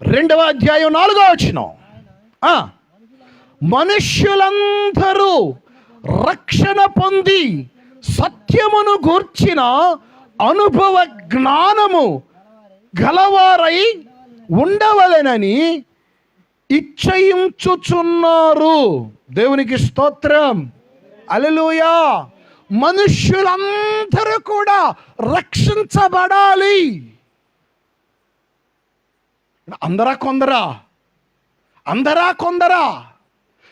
[SPEAKER 1] 2వ అధ్యాయం 4వ వచనం. మనుష్యులందరూ రక్షణ పొంది సత్యమును గూర్చిన అనుభవ జ్ఞానము గలవారై ఉండవలెనని ఇచ్చయించుచున్నారు. దేవునికి స్తోత్రం, హల్లెలూయా. మనుష్యులందరూ కూడా రక్షించబడాలి. అందరా కొందరా? అందరా కొందరా?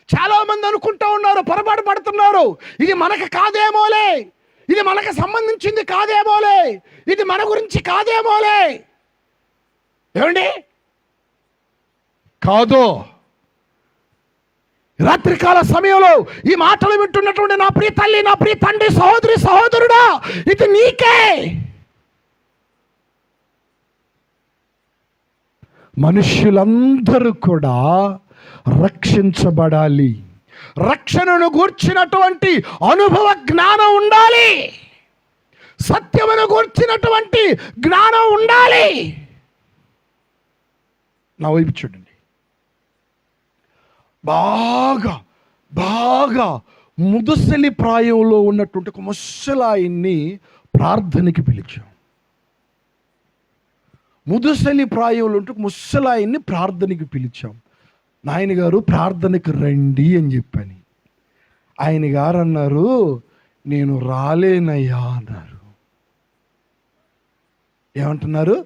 [SPEAKER 1] చాలా మంది అనుకుంటూ ఉన్నారు, పొరపాటు పడుతున్నారు. ఇది మనకు కాదేమోలే, ఇది మనకు సంబంధించింది కాదేమోలే, ఇది మన గురించి కాదేమోలే. ఏమండి? కాదు. రాత్రికాల సమయంలో ఈ మాటలు వింటున్నటువంటి నా ప్రియ తల్లి, నా ప్రియ తండ్రి, సహోదరి, సహోదరుడా, ఇది నీకే. మనుష్యులందరూ కూడా రక్షించబడాలి. రక్షణను గూర్చినటువంటి అనుభవ జ్ఞానం ఉండాలి. సత్యమును గూర్చినటువంటి జ్ఞానం ఉండాలి. నా వైపు చూడండి. బాగా బాగా ముదుసలి ప్రాయంలో ఉన్నటువంటి ఒక ముసలాయన్ని ప్రార్థనకి పిలిచాం. ముదుసలి ప్రాయంలో ఉంటే ముసలాయన్ని ప్రార్థనకి పిలిచాం. నాయన గారు ప్రార్థనకి రండి అని చెప్పని ఆయన గారు అన్నారు, నేను రాలేనయ్యా అన్నారు. ఏమంటున్నారు?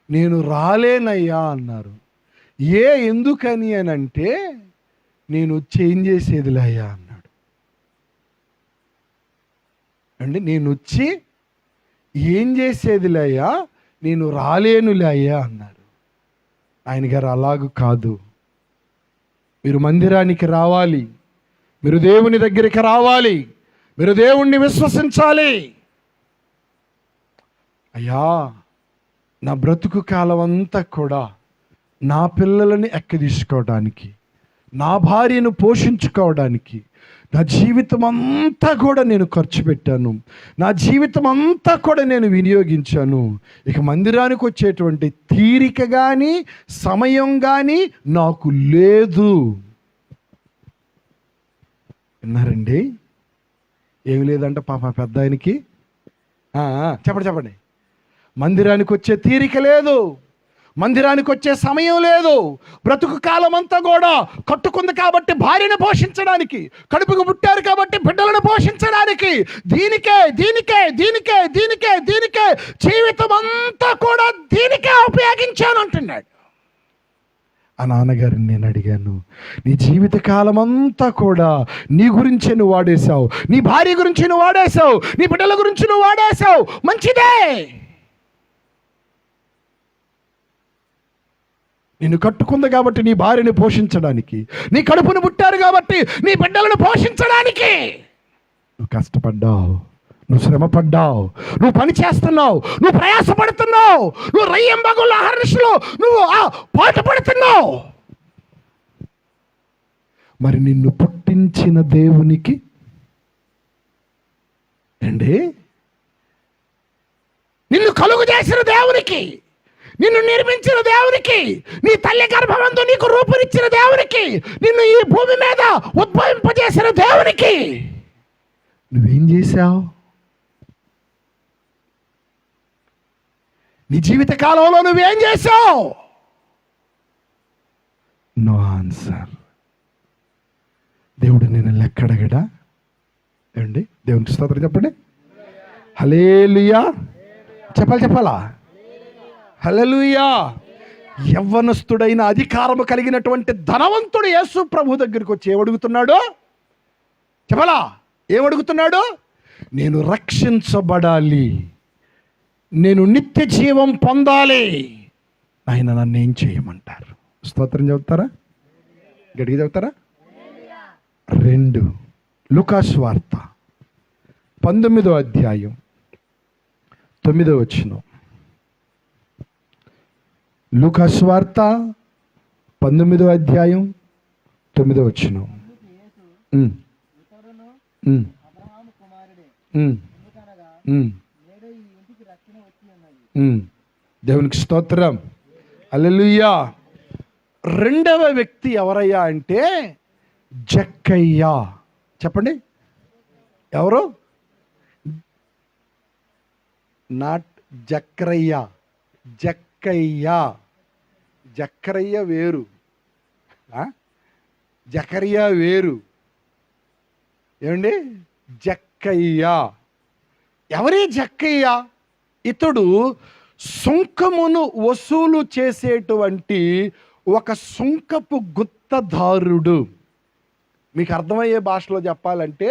[SPEAKER 1] నేను రాలేనయ్యా అన్నారు. ఎందుకని అని అంటే, నేను చేంజ్ చేసేదిలే అయ్యా అన్నాడు. అంటే నేను వచ్చి ఏం చేసేదిలే అయ్యా, నేను రాలేనులే అయ్యా అన్నారు. ఆయన గారు అలాగూ కాదు, మీరు మందిరానికి రావాలి, మీరు దేవుని దగ్గరికి రావాలి, మీరు దేవుణ్ణి విశ్వసించాలి. అయ్యా, నా బ్రతుకు కాలం అంతా కూడా నా పిల్లలని ఎక్కదీసుకోవడానికి, నా భార్యను పోషించుకోవడానికి నా జీవితం అంతా కూడా నేను ఖర్చు పెట్టాను, నా జీవితం అంతా కూడా నేను వినియోగించాను. ఇక మందిరానికి వచ్చేటువంటి తీరిక కానీ సమయం కానీ నాకు లేదు. విన్నారండి? ఏమి లేదంట పాప పెద్ద ఆయనకి. చెప్పండి. మందిరానికి వచ్చే తీరిక లేదు, మందిరానికి వచ్చే సమయం లేదు. బ్రతుకు కాలం అంతా కూడా కట్టుకుంది కాబట్టి భార్యను పోషించడానికి, కడుపుకు పుట్టారు కాబట్టి బిడ్డలను పోషించడానికి, దీనికే జీవితం అంతా కూడా దీనికే ఉపయోగించాను అంటున్నాడు. ఆ నాన్నగారిని నేను అడిగాను, నీ జీవితకాలం అంతా కూడా నీ గురించే నువ్వు వాడేశావు, నీ భార్య గురించి నువ్వు వాడేశావు, నీ బిడ్డల గురించి నువ్వు వాడేశావు, మంచిదే. నిన్ను కట్టుకుంది కాబట్టి నీ భార్యని పోషించడానికి, నీ కడుపును పుట్టారు కాబట్టి నీ బిడ్డలను పోషించడానికి నువ్వు కష్టపడ్డావు, నువ్వు శ్రమపడ్డావు, నువ్వు పని చేస్తున్నావు, నువ్వు ప్రయాసపడుతున్నావు, నువ్వు రయ్యంబగుల హర్షలో నువ్వు పాట పడుతున్నావు. మరి నిన్ను పుట్టించిన దేవునికి అండి, నిన్ను కలుగు చేసిన దేవునికి, నిన్ను నిర్మించిన దేవునికి, నీ తల్లి గర్భమందు నీకు రూపునిచ్చిన దేవునికి, నిన్ను ఈ భూమి మీద ఉద్భవింపజేసిన దేవునికి నువ్వేం చేశావు? నీ జీవిత కాలంలో నువ్వేం చేశావు? No answer. దేవుడు నేను లెక్కడగడా? ఏమండి, దేవునికి స్తోత్రం చెప్పండి. హల్లెలూయా చెప్పాలా? హల్లెలూయా. యవ్వనస్తుడైన అధికారము కలిగినటువంటి ధనవంతుడు యేసు ప్రభు దగ్గరికి వచ్చి ఏమడుగుతున్నాడు చెప్పాలా? ఏమడుగుతున్నాడు? నేను రక్షించబడాలి, నేను నిత్య జీవం పొందాలి, ఆయన నన్ను ఏం చేయమంటారు? స్తోత్రం చెబుతారా? గడిగి చెబుతారా? 2 లూకాసు వార్త 19వ అధ్యాయం 9వ వచనం. లూకాసు వార్త 19వ అధ్యాయం 9వ వచనం. దేవునికి స్తోత్రం. హల్లెలూయా. రెండవ వ్యక్తి ఎవరయ్యా అంటే జక్కయ్య. చెప్పండి, ఎవరు? నాట్ జక్రయ్య, జక్కయ్య. జక్కరయ్య వేరు, జకరియా వేరు. ఏమండి? జక్కయ్య. ఎవరి జక్కయ్య? ఇతడు సుంకమును వసూలు చేసేటువంటి ఒక సుంకపు గుత్తదారుడు. మీకు అర్థమయ్యే భాషలో చెప్పాలంటే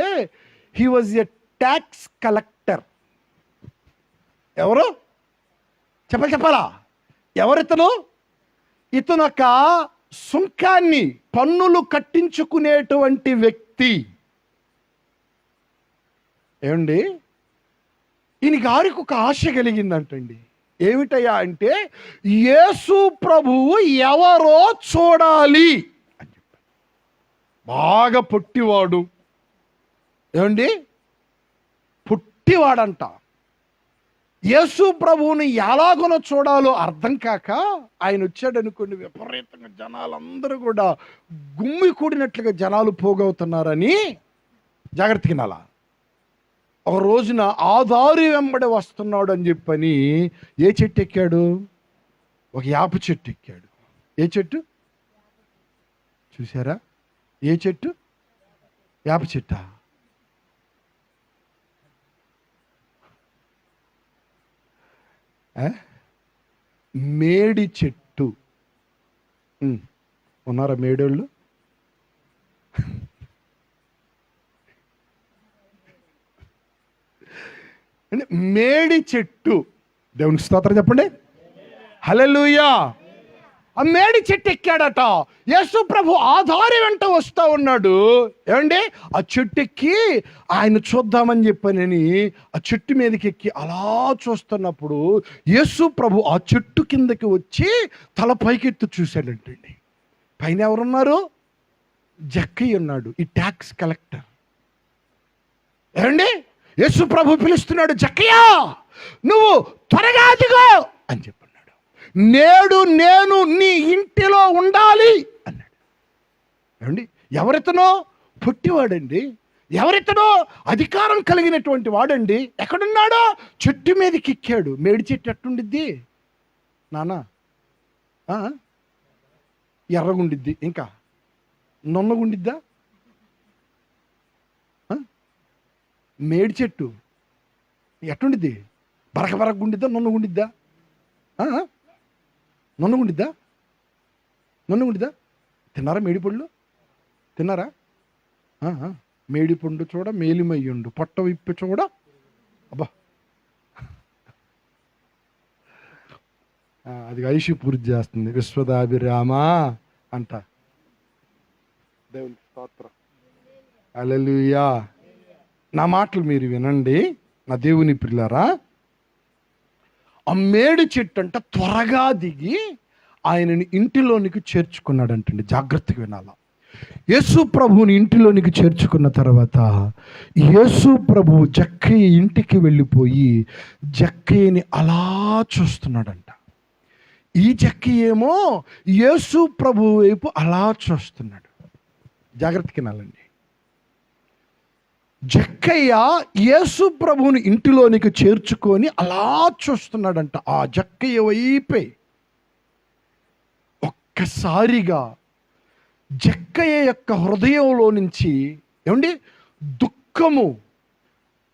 [SPEAKER 1] he was a tax collector. ఎవరు? చెప్పాలా? ఎవరితను? ఇతను ఒక సుంకాన్ని, పన్నులు కట్టించుకునేటువంటి వ్యక్తి. ఏమండి, ఈయన గారికి ఒక ఆశ కలిగిందంటండి. ఏమిటయ్యా అంటే యేసు ప్రభువు ఎవరో చూడాలి అని చెప్పారు. బాగా పొట్టివాడు. ఏమండి, పొట్టివాడంట. యేసు ప్రభువుని ఎలాగోనో చూడాలో అర్థం కాక ఆయన వచ్చాడు అనుకోండి, విపరీతంగా జనాలందరూ కూడా గుమ్మి కూడినట్లుగా జనాలు పోగవుతున్నారని జాగ్రత్తగా వినాలా. ఒక రోజున ఆ దారి వెంబడి వస్తున్నాడు అని చెప్పని ఏ చెట్టు ఎక్కాడు? ఒక యాప చెట్టు ఎక్కాడు. ఏ చెట్టు చూసారా? ఏ చెట్టు? యాప చెట్టా? మేడి చెట్టు. ఉన్నారా మేడోళ్ళు? అంటే మేడి చెట్టు. దేవునికి స్తోత్రం చెప్పండి. హల్లెలూయా. ఆ మేడి చెట్టు ఎక్కాడట. యేసు ప్రభు ఆధారి వెంట వస్తూ ఉన్నాడు. ఏమండి, ఆ చెట్టు ఎక్కి ఆయన చూద్దామని చెప్పనని ఆ చెట్టు మీదకి ఎక్కి అలా చూస్తున్నప్పుడు యేసు ప్రభు ఆ చెట్టు కిందకి వచ్చి తల పైకెత్తి చూశాడంటండి. పైన ఎవరున్నారు? జక్కయ్య ఉన్నాడు, ఈ ట్యాక్స్ కలెక్టర్. ఏమండి, యేసు ప్రభు పిలుస్తున్నాడు, జక్కయ్య నువ్వు త్వరగా దిగో అని చెప్పన్నాడు. నేడు నేను నీ ఇంటిలో ఉండాలి అన్నాడు. ఏమండి, ఎవరితనో? పుట్టివాడండి. ఎవరితనో? అధికారం కలిగినటువంటి వాడండి. ఎక్కడున్నాడో? చెట్టు మీదకి ఎక్కాడు. మేడి చెట్టు ఎట్టుండిద్ది నాన్న? ఎర్రగుండిద్ది, ఇంకా నొన్నగుండిద్దా? మేడి చెట్టు ఎట్టుండిద్ది? బరకబరక గుండిద్దా? నొన్నగుండిద్దా? నొన్నగుండిద్దా? నున్నగుండిదా? తిన్నారా మేడిపళ్ళు? తిన్నారా? మేడిపండు చూడ మేలిమయ్యుండు, పొట్ట విప్పి చూడ. అబ్బా, అది ఐషి పూర్తి చేస్తుంది. విశ్వదాభిరామా అంట. దేవుని స్తోత్రం, హల్లెలూయా. నా మాటలు మీరు వినండి నా దేవుని ప్రియులారా. ఆ మేడి చెట్టు అంట త్వరగా దిగి ఆయనని ఇంటిలోనికి చేర్చుకున్నాడంటండి. జాగ్రత్తగా వినాలా. యేసు ప్రభువుని ఇంటిలోనికి చేర్చుకున్న తర్వాత యేసు ప్రభువు జక్కయ్య ఇంటికి వెళ్ళిపోయి జక్కయ్యని అలా చూస్తున్నాడంట. ఈ జక్కయ్య ఏమో యేసు ప్రభువు వైపు అలా చూస్తున్నాడు. జాగ్రత్తగా వినాలండి. జక్కయ్య యేసు ప్రభువుని ఇంటిలోనికి చేర్చుకొని అలా చూస్తున్నాడంట. ఆ జక్కయ్య వైపే ఒక్కసారిగా జక్కయ్య యొక్క హృదయంలో నుంచి ఏమండి దుఃఖము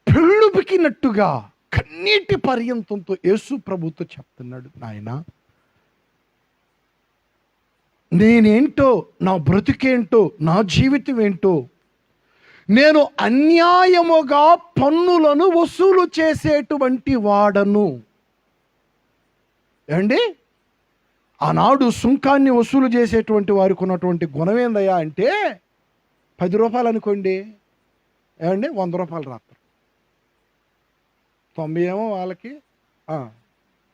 [SPEAKER 1] పెళ్ళుబికినట్టుగా కన్నీటి పర్యంతంతో యేసు ప్రభుతో చెప్తున్నాడు, నాయనా నేనేంటో, నా బ్రతుకేంటో, నా జీవితం ఏంటో, నేను అన్యాయముగా పన్నులను వసూలు చేసేటువంటి వాడను. ఏమండి, ఆనాడు సుంకాన్ని వసూలు చేసేటువంటి వారికి ఉన్నటువంటి గుణం ఏందయ్యా అంటే, 10 రూపాయలు అనుకోండి, ఏమండి 100 రూపాయలు రాస్తారు. 90 ఏమో వాళ్ళకి,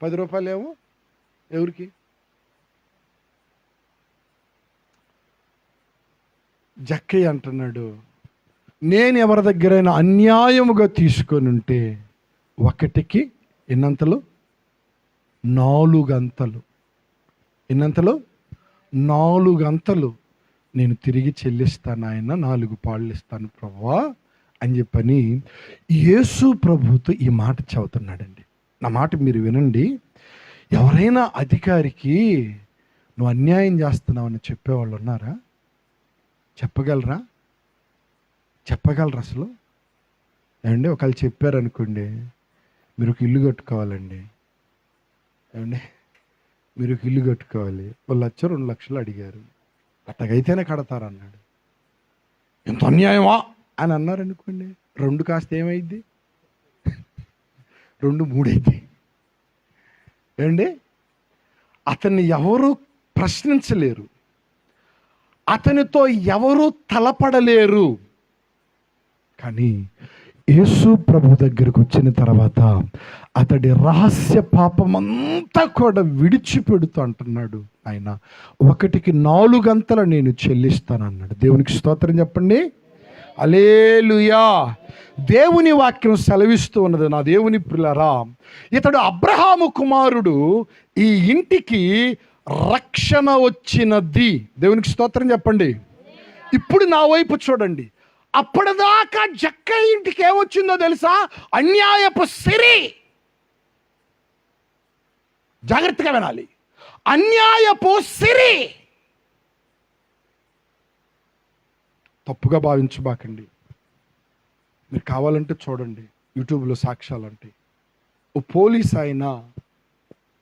[SPEAKER 1] 10 రూపాయలు ఏమో ఎవరికి? జక్కయ్య అంటున్నాడు, నేను ఎవరి దగ్గరైనా అన్యాయముగా తీసుకొని ఉంటే ఒకటికి ఎన్నంతలు? 4 అంతలు. ఎన్నంతలు? 4 అంతలు నేను తిరిగి చెల్లిస్తాను ఆయన, 4 పాళ్ళు ఇస్తాను ప్రభువా అని చెప్పని యేసు ప్రభుతో ఈ మాట చదువుతున్నాడండి. నా మాట మీరు వినండి. ఎవరైనా అధికారికి నువ్వు అన్యాయం చేస్తున్నావని చెప్పేవాళ్ళు ఉన్నారా? చెప్పగలరా అసలు? ఏమండి, ఒకళ్ళు చెప్పారనుకోండి, మీరు ఒక ఇల్లు కట్టుకోవాలండి, ఏమండి మీరు ఒక ఇల్లు కట్టుకోవాలి, 1 లక్ష 2 లక్షలు అడిగారు, అట్టగైతేనే కడతారన్నాడు. ఎంత అన్యాయమా అని అన్నారనుకోండి, 2 కాస్త ఏమైద్ది? 2 3 అయింది. ఏమండి, అతన్ని ఎవరు ప్రశ్నించలేరు, అతనితో ఎవరు తలపడలేరు. కానీ యేసు ప్రభు దగ్గరకు వచ్చిన తర్వాత అతడి రహస్య పాపమంతా కూడా విడిచిపెడుతూ అంటున్నాడు, ఆయన ఒకటికి 4 అంతలు నేను చెల్లిస్తాను అన్నాడు. దేవునికి స్తోత్రం చెప్పండి, హల్లెలూయా. దేవుని వాక్యం సెలవిస్తూ ఉన్నది నా దేవుని ప్రియులారా, ఇతడు అబ్రహాము కుమారుడు, ఈ ఇంటికి రక్షణ వచ్చినది. దేవునికి స్తోత్రం చెప్పండి. ఇప్పుడు నా వైపు చూడండి. అప్పటిదాకా జక్కయ్య ఇంటికి ఏమొచ్చిందో తెలుసా? అన్యాయపు సిరి. జాగ్రత్తగా వినాలి, అన్యాయపు సిరి. తప్పుగా భావించబాకండి. మీరు కావాలంటే చూడండి, యూట్యూబ్లో సాక్ష్యాలు ఉంటాయి. ఓ పోలీస్ ఆయన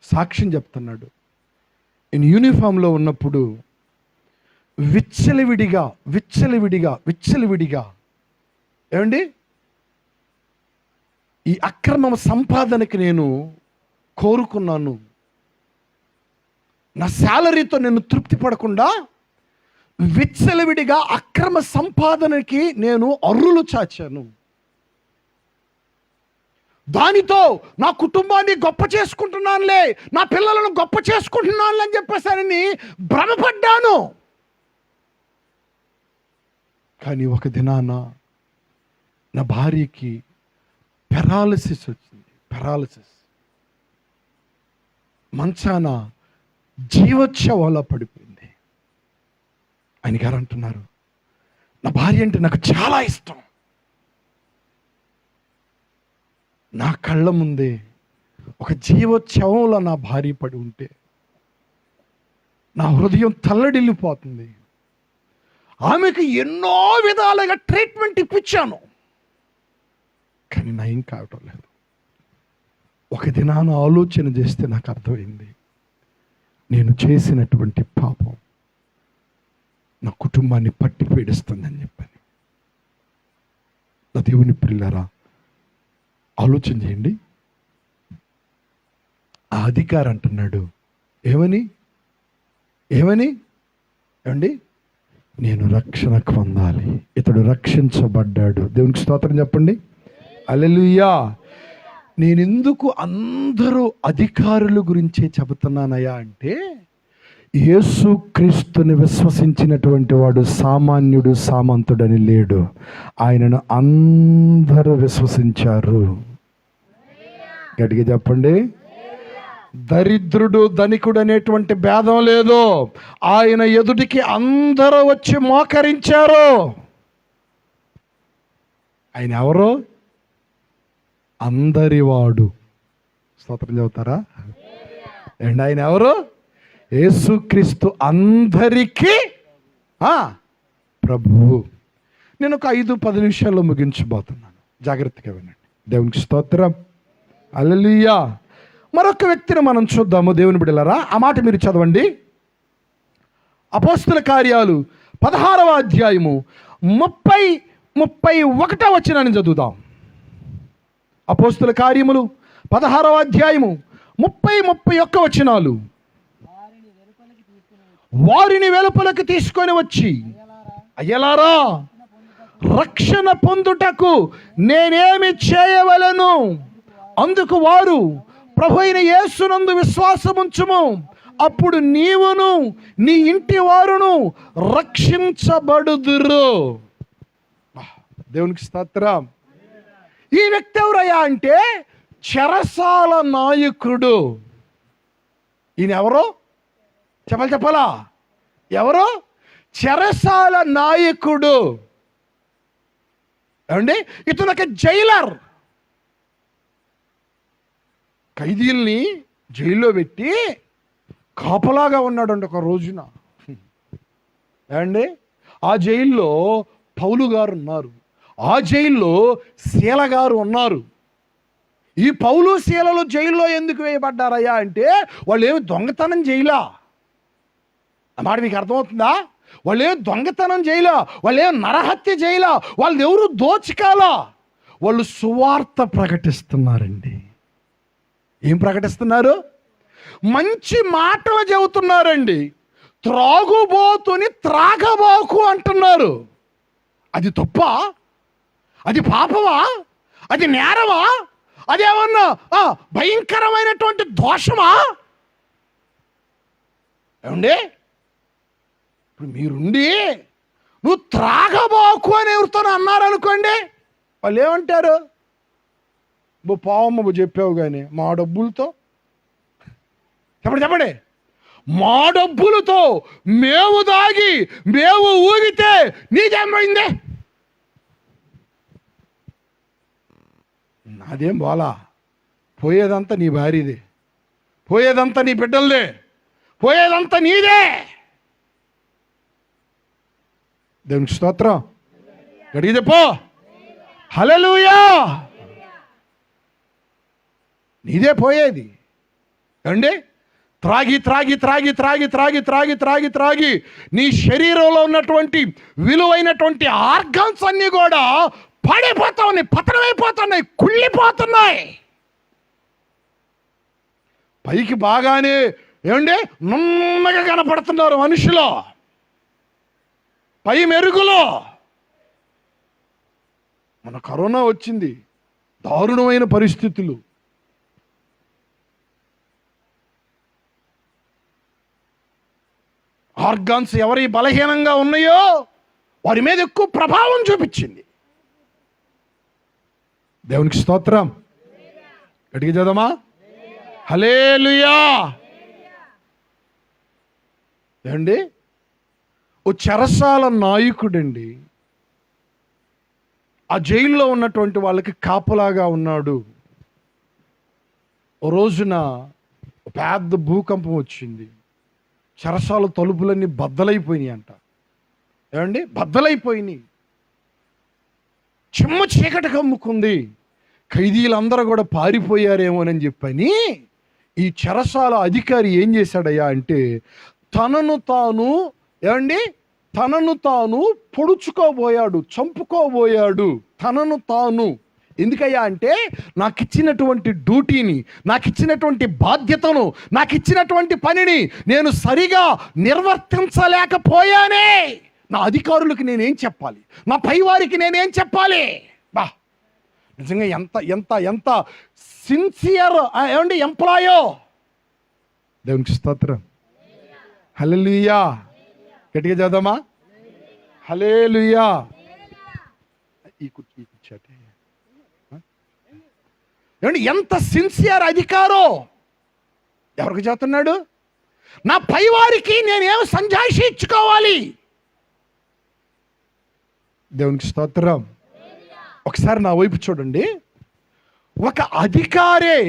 [SPEAKER 1] సాక్ష్యం చెప్తున్నాడు. నేను యూనిఫామ్లో ఉన్నప్పుడు విచ్చలవిడిగా ఏమండి ఈ అక్రమ సంపాదనకి నేను కోరుకున్నాను. నా శాలరీతో నేను తృప్తి పడకుండా విచ్చలవిడిగా అక్రమ సంపాదనకి నేను అర్రులు చాచాను. దానితో నా కుటుంబాన్ని గొప్ప చేసుకుంటున్నానులే, నా పిల్లలను గొప్ప చేసుకుంటున్నానులే అని చెప్పేసరి భ్రమపడ్డాను. కానీ ఒక దినాన నా భార్యకి పెరాలసిస్ వచ్చింది. మంచాన జీవోత్సవంలో పడిపోయింది. ఆయన గారు అంటున్నారు, నా భార్య అంటే నాకు చాలా ఇష్టం. నా కళ్ళ ముందే ఒక జీవోత్సవంలో నా భార్య పడి ఉంటే నా హృదయం తల్లడిల్లిపోతుంది. ఆమెకు ఎన్నో విధాలుగా ట్రీట్మెంట్ ఇప్పించాను, కానీ నయం కావటం లేదు. ఒక దినాన ఆలోచన చేస్తే నాకు అర్థమైంది, నేను చేసినటువంటి పాపం నా కుటుంబాన్ని పట్టి పీడిస్తుందని చెప్పని. నా దేవుని ప్రియులారా, ఆలోచన చేయండి. ఆ అధికారి అంటున్నాడు ఏమని ఏమండి, నేను రక్షణకు పొందాలి. ఇతడు రక్షించబడ్డాడు. దేవునికి స్తోత్రం చెప్పండి. హల్లెలూయా. నేను ఎందుకు అందరూ అధికారుల గురించే చెబుతున్నానయ్యా అంటే, యేసుక్రీస్తుని విశ్వసించినటువంటి వాడు సామాన్యుడు సామంతుడని లేడు. ఆయనను అందరూ విశ్వసించారు. గట్టిగా చెప్పండి. దరిద్రుడు ధనికుడు అనేటువంటి భేదం లేదు. ఆయన ఎదుటికి అందరూ వచ్చి మోకరించారు. ఆయన ఎవరు? అందరివాడు. స్తోత్రం చెబుతారా? అండ్ ఆయన ఎవరు? యేసుక్రీస్తు అందరికీ ప్రభువు. నేను ఒక 5-10 నిమిషాల్లో ముగించబోతున్నాను. జాగ్రత్తగా వినండి. దేవునికి స్తోత్రం. హల్లెలూయా. మరొక వ్యక్తిని మనం చూద్దాము. దేవుని బిడ్డలారా, ఆ మాట మీరు చదవండి. అపోస్తల కార్యాలు 16వ అధ్యాయము 30-31 వచనాన్ని చదువుదాం. అపోస్తల కార్యములు 16వ అధ్యాయము 30-31 వచనాలు. వారిని వెలుపలకు తీసుకొని వచ్చి, అయ్యలారా, రక్షణ పొందుటకు నేనేమి చేయవలెను? అందుకు వారు, ప్రభు అయిన యేసునందు విశ్వాసముంచుము, అప్పుడు నీవును నీ ఇంటి వారును రక్షించబడుదురు. దేవునికి స్తోత్రం. ఈ వ్యక్తి ఎవరయ్యా అంటే చెరసాల నాయకుడు. ఈయన ఎవరు? చెప్పాలా? ఎవరు? చెరసాల నాయకుడు. ఏమండి, ఇతను ఒక జైలర్. ఖైదీల్ని జైల్లో పెట్టి కాపలాగా ఉన్నాడు ఒక రోజున. ఏమండి, ఆ జైల్లో పౌలు గారు ఉన్నారు. ఆ జైల్లో శీల గారు ఉన్నారు. ఈ పౌలు శీలలు జైల్లో ఎందుకు వేయబడ్డారయ్యా అంటే, వాళ్ళు ఏమి దొంగతనం చేయలా. ఆ మాట మీకు అర్థమవుతుందా? వాళ్ళు ఏమి దొంగతనం చేయలా, వాళ్ళు ఏమి నరహత్య చేయలా, వాళ్ళు ఎవరు దోచుకాలా. వాళ్ళు సువార్త ప్రకటిస్తున్నారండి. ఏం ప్రకటిస్తున్నారు? మంచి మాటలు చెబుతున్నారండి. త్రాగుబోతుని త్రాగబోకు అంటున్నారు. అది తప్ప? అది పాపమా? అది నేరమా? అదేమన్నా భయంకరమైనటువంటి దోషమా? ఏమండి, ఇప్పుడు మీరుండి నువ్వు త్రాగబోకు అని ఎవరితో అన్నారనుకోండి, వాళ్ళు ఏమంటారు? పావమ్మ చెప్పావు కానీ మా డబ్బులతో, చెప్పండి, మా డబ్బులతో మేము దాగి మేము ఊగితే నీకేమైందే? నాదేం బాలా. పోయేదంతా నీ భార్యదే, పోయేదంతా నీ బిడ్డలదే, పోయేదంతా నీదే. దేవునికి స్తోత్రం. గడిగి చెప్పు. హల్లెలూయా. నీదే పోయేది. అండి, త్రాగి త్రాగి త్రాగి త్రాగి త్రాగి త్రాగి త్రాగి త్రాగి నీ శరీరంలో ఉన్నటువంటి విలువైనటువంటి ఆర్గాన్స్ అన్నీ కూడా పడిపోతా ఉన్నాయి, పతనమైపోతున్నాయి, కుళ్ళిపోతున్నాయి. పైకి బాగానే ఏమండి నున్నగా కనపడుతున్నారు మనుషులు, పై మెరుగులో. మన కరోనా వచ్చింది, దారుణమైన పరిస్థితులు. ఆర్గాన్స్ ఎవరి బలహీనంగా ఉన్నాయో వారి మీద ఎక్కువ ప్రభావం చూపించింది. దేవునికి స్తోత్రం. గట్టిగా చదవమా. హల్లెలూయా. ఏమండి, ఓ చెరసాల నాయకుడండి ఆ జైల్లో ఉన్నటువంటి వాళ్ళకి కాపలాగా ఉన్నాడు. ఓ రోజున పెద్ద భూకంపం వచ్చింది. చెరసాల తలుపులన్నీ బద్దలైపోయినాయి అంట. ఏమండి, బద్దలైపోయినాయి. చిమ్మ చీకటి కమ్ముకుంది. ఖైదీలందరూ కూడా పారిపోయారేమోనని చెప్పని ఈ చెరసాల అధికారి ఏం చేశాడయ్యా అంటే, తనను తాను ఏమండి తనను తాను పొడుచుకోబోయాడు, చంపుకోబోయాడు. తనను తాను ఎందుకయ్యా అంటే, నాకు ఇచ్చినటువంటి డ్యూటీని, నాకు ఇచ్చినటువంటి బాధ్యతను, నాకు ఇచ్చినటువంటి పనిని నేను సరిగా నిర్వర్తించలేకపోయానే. నా అధికారులకు నేనేం చెప్పాలి, నా పైవారికి నేనేం చెప్పాలి? బా, నిజంగా ఎంత ఎంత ఎంత సిన్సియర్ ఏమండి ఎంప్లాయో. దేవునికి స్తోత్రం. హల్లెలూయా. గట్టిగా చదవమా, హల్లెలూయా. ఈ కూర్చోటి ఏమండి ఎంత సిన్సియర్ అధికారో. ఎవరికి చెప్తున్నాడు? నా పైవారికి నేనేం సంజాయిషి ఇచ్చుకోవాలి. దేవునికి స్తోత్రం. ఒకసారి నా వైపు చూడండి. ఒక అధికారే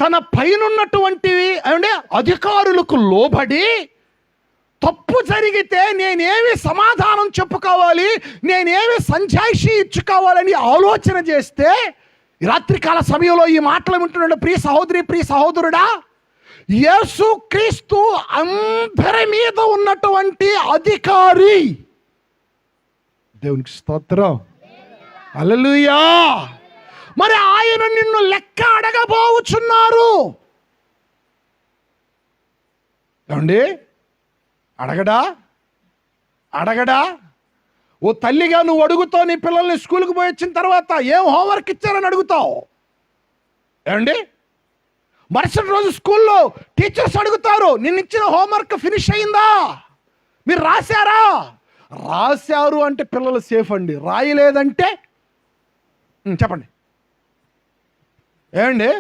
[SPEAKER 1] తన పైనున్నటువంటి అంటే అధికారులకు లోబడి తప్పు జరిగితే నేనేమి సమాధానం చెప్పుకోవాలి, నేనేమి సంజాయిషి ఇచ్చుకోవాలని ఆలోచన చేస్తే, రాత్రికాల సమయంలో ఈ మాటలు వింటున్నాడు ప్రియ సహోదరి, ప్రియ సహోదరుడా, యేసుక్రీస్తు అందరి మీద ఉన్నటువంటి అధికారి. దేవునికి స్తోత్రం. హల్లెలూయా. మరి ఆయన నిన్ను లెక్క అడగబోచున్నారు. ఏమండి, అడగడా? ఓ తల్లిగా నువ్వు అడుగుతావు, నీ పిల్లల్ని స్కూల్కి పోయి వచ్చిన తర్వాత ఏం హోంవర్క్ ఇచ్చారని అడుగుతావు. ఏమండి, మరుసటి రోజు స్కూల్లో టీచర్స్ అడుగుతారు, నిన్న ఇచ్చిన హోంవర్క్ ఫినిష్ అయిందా, మీరు రాశారా? రాశారు అంటే పిల్లలు సేఫ్ అండి. రాయలేదంటే చెప్పండి. ఏమండి,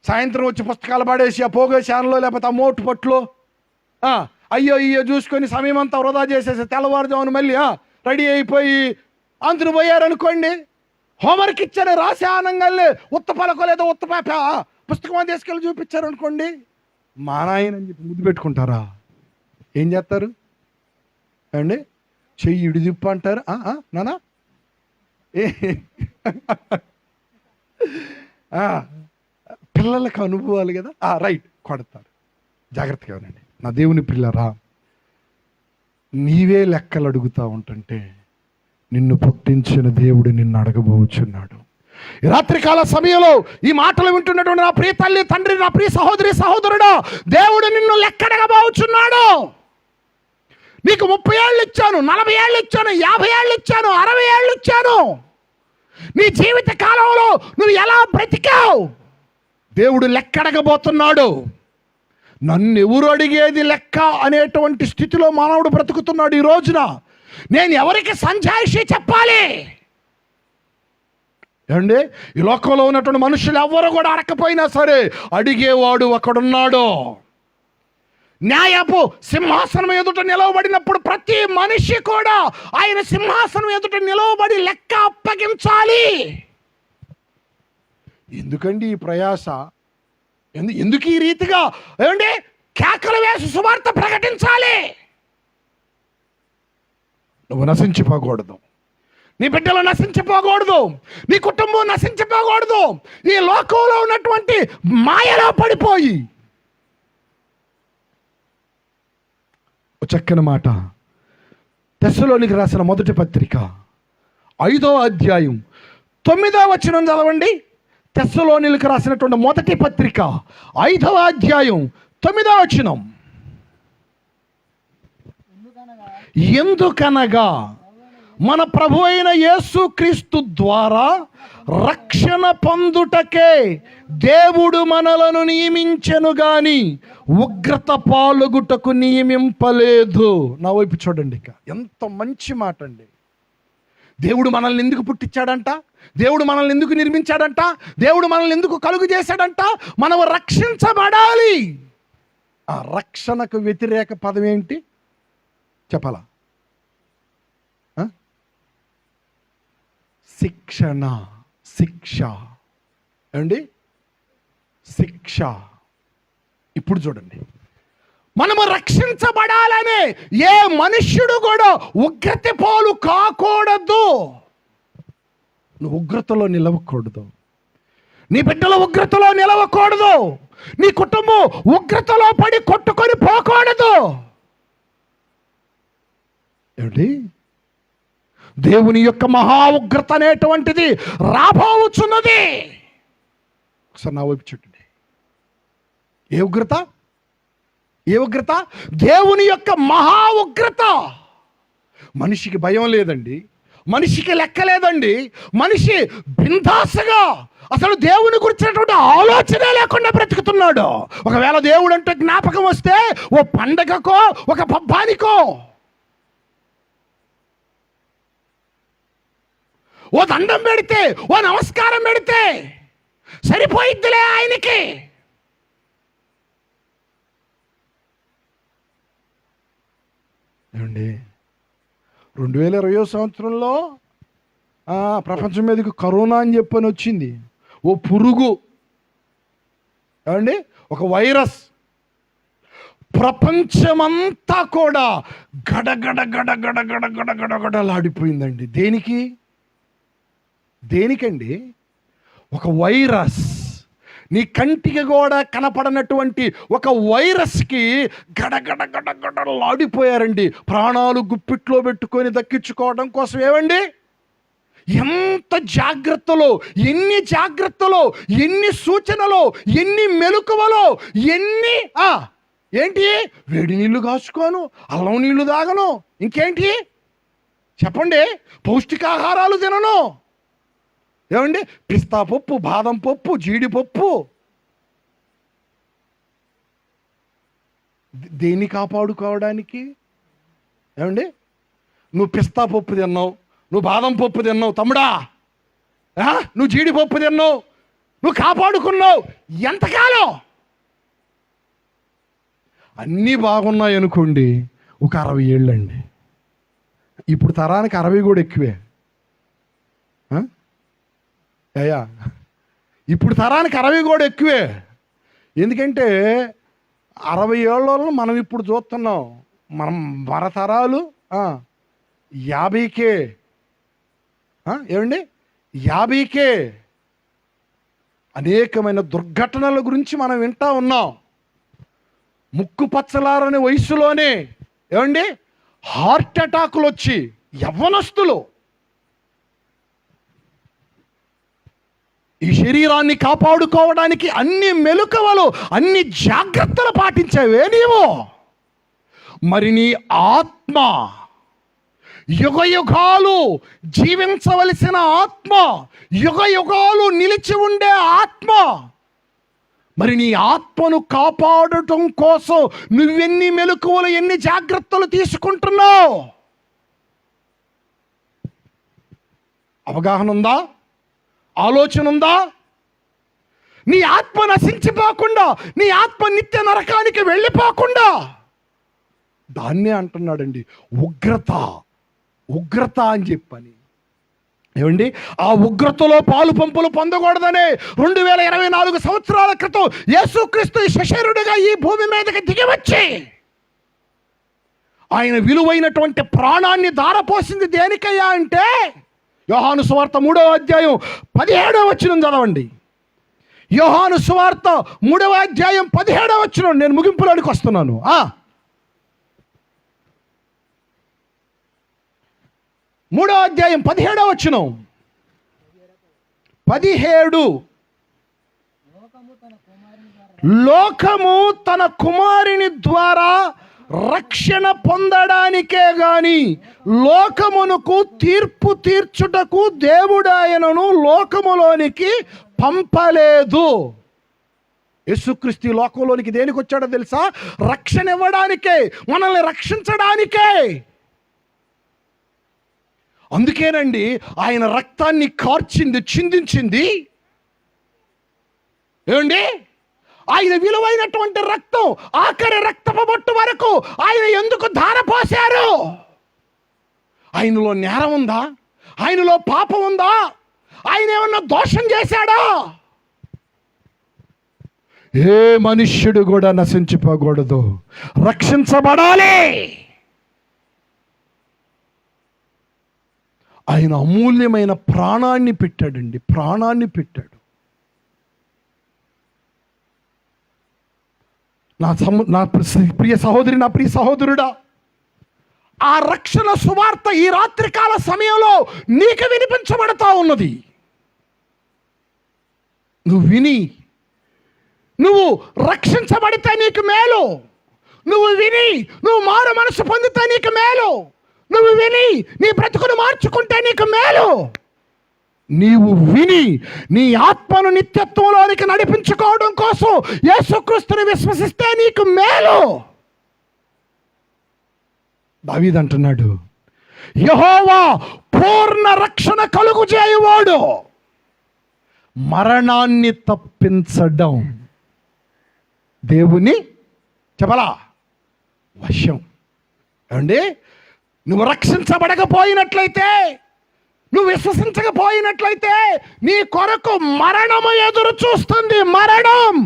[SPEAKER 1] సాయంత్రం వచ్చి పుస్తకాలు పడేసి ఆ పోగే శానలో లేకపోతే ఆ మోటు పట్లు అయ్యో చూసుకొని సమయం అంతా వృధా చేసేసి తెల్లవారుజామున మళ్ళీ రెడీ అయిపోయి అందును పోయారనుకోండి, హోంవర్క్ ఇచ్చారు రాసే ఆనంగాలే ఉత్త పలకలేదో ఉత్త పుస్తకం తీసుకెళ్ళి చూపించారనుకోండి, మా నాయన అని చెప్పి ముద్దు పెట్టుకుంటారా? ఏం చేస్తారు? ఏమండి, చెయ్యి ఇడిదిప్పు అంటారు. నానా పిల్లలకు అనుభవాలు కదా, రైట్, కొడతారు. జాగ్రత్తగా ఉండండి నా దేవుని పిల్లరా. నీవే లెక్కలు అడుగుతా ఉంటుంటే నిన్ను పుట్టించిన దేవుడు నిన్ను అడగబోచున్నాడు. ఈ రాత్రికాల సమయంలో ఈ మాటలు వింటున్నటువంటి నా ప్రియ తల్లి, తండ్రి, నా ప్రియ సహోదరి, సహోదరుడా, దేవుడు నిన్ను లెక్కడగబోచున్నాడు. నీకు 30 ఏళ్ళు ఇచ్చాను, 40 ఏళ్ళు ఇచ్చాను, 50 ఏళ్ళు ఇచ్చాను, 60 ఏళ్ళు ఇచ్చాను. నీ జీవిత కాలంలో నువ్వు ఎలా బ్రతికావు దేవుడు లెక్కడగబోతున్నాడు. నన్ను ఎవరు అడిగేది లెక్క అనేటువంటి స్థితిలో మానవుడు బ్రతుకుతున్నాడు ఈ రోజున. నేను ఎవరికి సంజాయిషి చెప్పాలి? ఏమండి, ఈ లోకంలో ఉన్నటువంటి మనుషులు ఎవరు కూడా అడగకపోయినా సరే అడిగేవాడు ఒకడున్నాడు. న్యాయపు సింహాసనం ఎదుట నిలవబడినప్పుడు ప్రతి మనిషి కూడా ఆయన సింహాసనం ఎదుట నిలవబడి లెక్క అప్పగించాలి. ఎందుకండి ఈ ప్రయాస? ఎందుకు ఈ రీతిగా ఏమండి కేకలు వేసి సువార్త ప్రకటించాలి? నువ్వు నశించిపోకూడదు, నీ బిడ్డలు నశించిపోకూడదు, నీ కుటుంబం నశించిపోకూడదు. ఈ లోకంలో ఉన్నటువంటి మాయలో పడిపోయి చక్కని మాట తెస్సలోనికి రాసిన మొదటి పత్రిక 5వ అధ్యాయం 9వ వచనం చదవండి. తెస్సలోనికి రాసినటువంటి మొదటి పత్రిక 5వ అధ్యాయం 9వ వచనం. ఎందుకనగా మన ప్రభు అయిన యేసుక్రీస్తు ద్వారా రక్షణ పొందుటకే దేవుడు మనలను నియమించెను గాని ఉగ్రత పాలుగుటకు నియమింపలేదు. నా వైపు చూడండి, ఇక ఎంత మంచి మాట అండి. దేవుడు మనల్ని ఎందుకు పుట్టించాడంట? దేవుడు మనల్ని ఎందుకు నిర్మించాడంట? దేవుడు మనల్ని ఎందుకు కలుగు చేశాడంట? మనం రక్షించబడాలి. ఆ రక్షణకు వ్యతిరేక పదం ఏంటి చెప్పాలా? శిక్షణ, శిక్ష. ఏమండి, శిక్ష. ఇప్పుడు చూడండి, మనము రక్షించబడాలనే ఏ మనుష్యుడు కూడా ఉగ్రత పాలు కాకూడదు. నువ్వు ఉగ్రతలో నిలవకూడదు, నీ బిడ్డల ఉగ్రతలో నిలవకూడదు, నీ కుటుంబం ఉగ్రతలో పడి కొట్టుకొని పోకూడదు. ఏమిటి? దేవుని యొక్క మహా ఉగ్రత అనేటువంటిది రాబోచున్నది. ఒకసారి నా వైపు చూడండి. ఏ ఉగ్రత? ఏ ఉగ్రత? దేవుని యొక్క మహా ఉగ్రత. మనిషికి భయం లేదండి, మనిషికి లెక్క లేదండి. మనిషి బిందాసగా అసలు దేవుని గురించినటువంటి ఆలోచనే లేకుండా బ్రతుకుతున్నాడు. ఒకవేళ దేవుడు అంటే జ్ఞాపకం వస్తే ఓ పండగకో ఒక పబ్బానికో ఓ దండం పెడితే ఓ నమస్కారం పెడితే సరిపోయిద్దిలే ఆయనకి. ఏమండి, 2020 సంవత్సరంలో ప్రపంచం మీదకి కరోనా అని చెప్పని వచ్చింది. ఓ పురుగు, ఏమండి, ఒక వైరస్. ప్రపంచమంతా కూడా గడగడ గడగడ గడగడ గడగడలాడిపోయిందండి. దేనికండి? ఒక వైరస్, నీ కంటికి కూడా కనపడనటువంటి ఒక వైరస్కి గడగడ గడగడలాడిపోయారండి. ప్రాణాలు గుప్పిట్లో పెట్టుకొని దక్కించుకోవడం కోసం. ఏమండి, ఎంత జాగ్రత్తలో, ఎన్ని జాగ్రత్తలో, ఎన్ని సూచనలో, ఎన్ని మెలకువలో, ఎన్ని ఏంటి, వేడి నీళ్లు కాచుకోను, అల్లం నీళ్లు తాగను, ఇంకేంటి చెప్పండి, పౌష్టికాహారాలు తినను. ఏమండి, పిస్తా పప్పు, బాదం పప్పు, జీడిపప్పు. దేన్ని కాపాడుకోవడానికి? ఏమండి, నువ్వు పిస్తా పప్పు తిన్నావు, నువ్వు బాదం పప్పు తిన్నావు తమ్ముడా, నువ్వు జీడిపప్పు తిన్నావు, నువ్వు కాపాడుకున్నావు ఎంతకాలం? అన్నీ బాగున్నాయి అనుకోండి, ఒక 60 ఏళ్ళండి. ఇప్పుడు తరానికి 60 కూడా ఎక్కువే. అయ్యా, ఇప్పుడు తరానికి 60 కూడా ఎక్కువే. ఎందుకంటే 60 ఏళ్ళలో మనం ఇప్పుడు చూస్తున్నాం. మన తరాలు 50కే. ఏమండి, 50కే అనేకమైన దుర్ఘటనల గురించి మనం వింటా ఉన్నాం. ముక్కు పచ్చలారని వయసులోనే ఏమండి హార్ట్ అటాకులు వచ్చి యవ్వనస్తులు. ఈ శరీరాన్ని కాపాడుకోవడానికి అన్ని మెలకువలు, అన్ని జాగ్రత్తలు పాటించావే నీవు. మరి నీ ఆత్మ, యుగయుగాలు జీవించవలసిన ఆత్మ, యుగయుగాలు నిలిచి ఉండే ఆత్మ, మరి నీ ఆత్మను కాపాడటం కోసం నువ్వెన్ని మెలకువలు, ఎన్ని జాగ్రత్తలు తీసుకుంటున్నావు? అవగాహన ఉందా? ఆలోచన ఉందా? నీ ఆత్మ నశించిపోకుండా, నీ ఆత్మ నిత్య నరకానికి వెళ్ళిపోకుండా. దాన్నే అంటున్నాడండి ఉగ్రత, ఉగ్రత అని చెప్పని. ఏమండి, ఆ ఉగ్రతలో పాలు పంపులు పొందకూడదనే 2024 సంవత్సరాల క్రితం యేసుక్రీస్తు శరీరుడిగా ఈ భూమి మీదకి దిగివచ్చి ఆయన విలువైనటువంటి ప్రాణాన్ని ధారపోసింది దేనికయ్యా అంటే, యోహాను సువార్త 3వ అధ్యాయం 17వ వచనం చదవండి. యోహాను సువార్త 3వ అధ్యాయం 17వ వచనం. నేను ముగింపులోనికి వస్తున్నాను. 3వ అధ్యాయం 17వ వచనం. 17 లోకము తన కుమారుని ద్వారా రక్షణ పొందడానికే గాని లోకమునకు తీర్పు తీర్చుటకు దేవుడు ఆయనను లోకములోనికి పంపలేదు. యేసుక్రీస్తు లోకంలోనికి దేనికి వచ్చాడో తెలుసా? రక్షణ ఇవ్వడానికే, మనల్ని రక్షించడానికే. అందుకేనండి ఆయన రక్తాన్ని కార్చింది, చిందించింది. ఏమండి, ఆయన విలువైనటువంటి రక్తం, ఆఖరి రక్తపు బొట్టు వరకు ఆయన ఎందుకు ధారపోశారు? ఆయనలో నేరం ఉందా? ఆయనలో పాపం ఉందా? ఆయన ఏమన్నా దోషం చేశాడా? ఏ మనుష్యుడు కూడా నశించిపోకూడదు, రక్షించబడాలి. ఆయన అమూల్యమైన ప్రాణాన్ని పెట్టాడండి, ప్రాణాన్ని పెట్టాడు. నా ప్రియ సహోదరి, నా ప్రియ సహోదరుడా, ఆ రక్షణ సువార్త ఈ రాత్రికాల సమయంలో నీకు వినిపించబడతా ఉన్నది. నువ్వు విని, నువ్వు రక్షించబడితే నీకు మేలు. నువ్వు విని నువ్వు మారు మనసు పొందితే నీకు మేలు. నువ్వు విని నీ బ్రతుకును మార్చుకుంటే నీకు మేలు. నీవు విని నీ ఆత్మను నిత్యత్వంలోనికి నడిపించుకోవడం కోసం యేసుక్రీస్తుని విశ్వసిస్తే నీకు మేలు. దావీదు అంటున్నాడు, యెహోవా పూర్ణ రక్షణ కలుగు చేయువాడు, మరణాన్ని తప్పించడం దేవుని చెప్పలా వశం. ఏమండి, నువ్వు రక్షించబడకపోయినట్లయితే, నువ్వు విశ్వసించకపోయినట్లయితే నీ కొరకు మరణము ఎదురు చూస్తుంది. మరణం.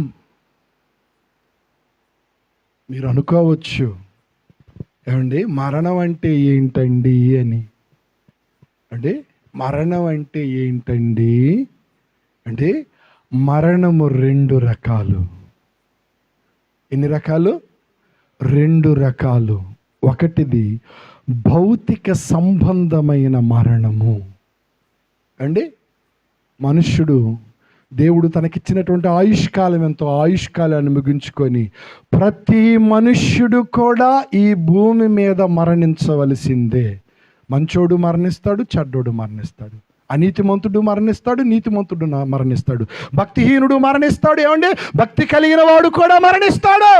[SPEAKER 1] మీరు అనుకోవచ్చు, ఏమండి మరణం అంటే ఏంటండి అని. అంటే మరణం అంటే ఏంటండి అంటే మరణము 2 రకాలు. ఎన్ని రకాలు? 2 రకాలు. ఒకటిది భౌతిక సంబంధమైన మరణము. అండి, మనుష్యుడు దేవుడు తనకిచ్చినటువంటి ఆయుష్కాలం ఎంతో, ఆయుష్కాలాన్ని ముగించుకొని ప్రతి మనుష్యుడు కూడా ఈ భూమి మీద మరణించవలసిందే. మంచోడు మరణిస్తాడు, చెడ్డోడు మరణిస్తాడు, అనీతిమంతుడు మరణిస్తాడు, నీతిమంతుడు మరణిస్తాడు, భక్తిహీనుడు మరణిస్తాడు, ఏమండి భక్తి కలిగిన వాడు కూడా మరణిస్తాడు.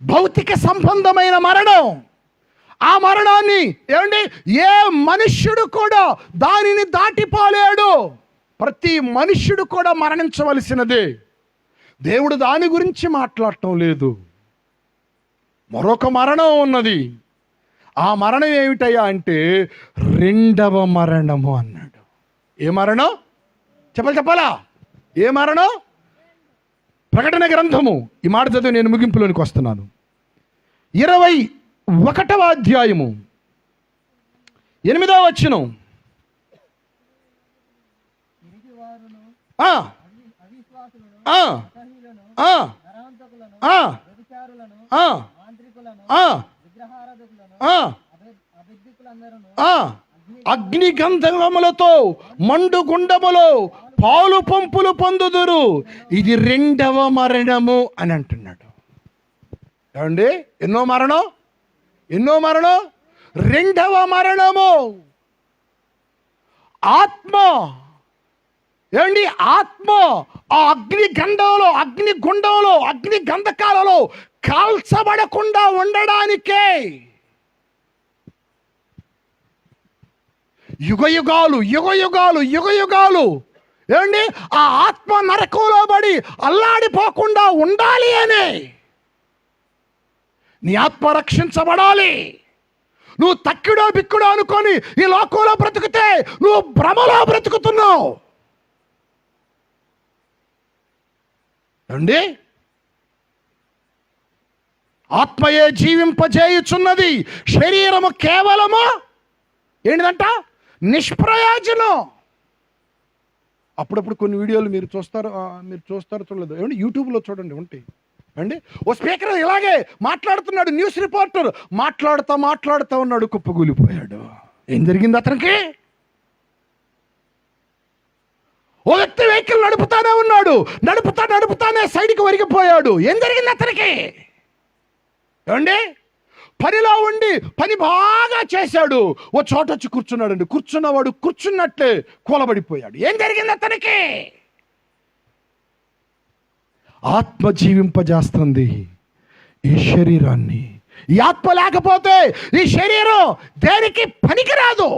[SPEAKER 1] భౌతిక సంబంధమైన మరణం. ఆ మరణాన్ని ఏమండి ఏ మనుష్యుడు కూడా దానిని దాటిపోలేడు. ప్రతి మనుష్యుడు కూడా మరణించవలసినదే. దేవుడు దాని గురించి మాట్లాడటం లేదు. మరొక మరణం ఉన్నది. ఆ మరణం ఏమిటయ్యా అంటే 2వ మరణము అన్నాడు. ఏ మరణం? చెప్పాలా? ఏ మరణం? ప్రకటన గ్రంథము, ఈ మాట చదివి నేను ముగింపులోనికి వస్తున్నాను. 21వ అధ్యాయము 8వ వచనం. అగ్నిగంధములతో మండుగుండములో పాలు పంపులు పొందుదురు, ఇది 2వ మరణము అని అంటున్నాడు. ఏమండి, ఎన్నో మరణం? 2వ మరణము. ఆత్మ, ఏమండి ఆత్మ ఆ అగ్నిగుండంలో, అగ్ని గంధకాలలో కాల్చబడకుండా ఉండడానికే యుగయుగాలు ఏమండి ఆ ఆత్మ నరకంలో పడి అల్లాడిపోకుండా ఉండాలి అని. నీ ఆత్మ రక్షించబడాలి. నువ్వు తక్కిడో బిక్కుడో అనుకొని ఈ లోకంలో బ్రతుకుతే నువ్వు భ్రమలో బ్రతుకుతున్నావు. అండి, ఆత్మయే జీవింపజేయుచున్నది, శరీరము కేవలము ఏంటిదంట? నిష్ప్రయోజనం. అప్పుడప్పుడు కొన్ని వీడియోలు మీరు చూస్తారు చూడలేదు, ఏమండి యూట్యూబ్లో చూడండి ఉంటాయి. అండి, ఓ స్పీకర్ ఇలాగే మాట్లాడుతున్నాడు, న్యూస్ రిపోర్టర్ మాట్లాడుతూ ఉన్నాడు, కుప్పగూలిపోయాడు. ఏం జరిగింది అతనికి? ఓ వ్యక్తి వెహికల్ నడుపుతానే ఉన్నాడు, నడుపుతానే సైడ్కి ఒరిగిపోయాడు. ఏం జరిగింది అతనికి? ఏమండి, పనిలో ఉండి పని బాగా చేశాడు, ఓ చోట వచ్చి కూర్చున్నాడండి, కూర్చున్నవాడు కూర్చున్నట్లే కూలబడిపోయాడు. ఏం జరిగింది అతనికి? ఆత్మ జీవింపజేస్తుంది ఈ శరీరాన్ని. ఈ ఆత్మ లేకపోతే ఈ శరీరం దేనికి పనికిరాదు.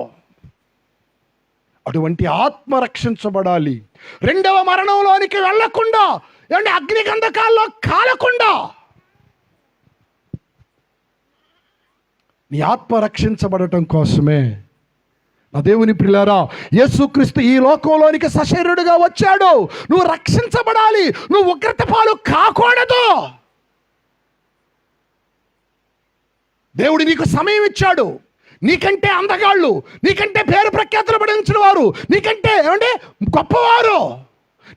[SPEAKER 1] అటువంటి ఆత్మ రక్షించబడాలి. 2వ మరణంలోనికి వెళ్లకుండా, ఏమంటే అగ్నిగంధకాల్లో కాలకుండా నీ ఆత్మ రక్షించబడటం కోసమే నా దేవుని ప్రియులారా, యేసుక్రీస్తు ఈ లోకంలోనికి సశరీరుడుగా వచ్చాడు. నువ్వు రక్షించబడాలి, నువ్వు ఉగ్రత పాలు కాకూడదు. దేవుడు నీకు సమయం ఇచ్చాడు. నీకంటే అందగాళ్ళు, నీకంటే పేరు ప్రఖ్యాతులు పడించిన వారు, నీకంటే ఏమంటే గొప్పవారు,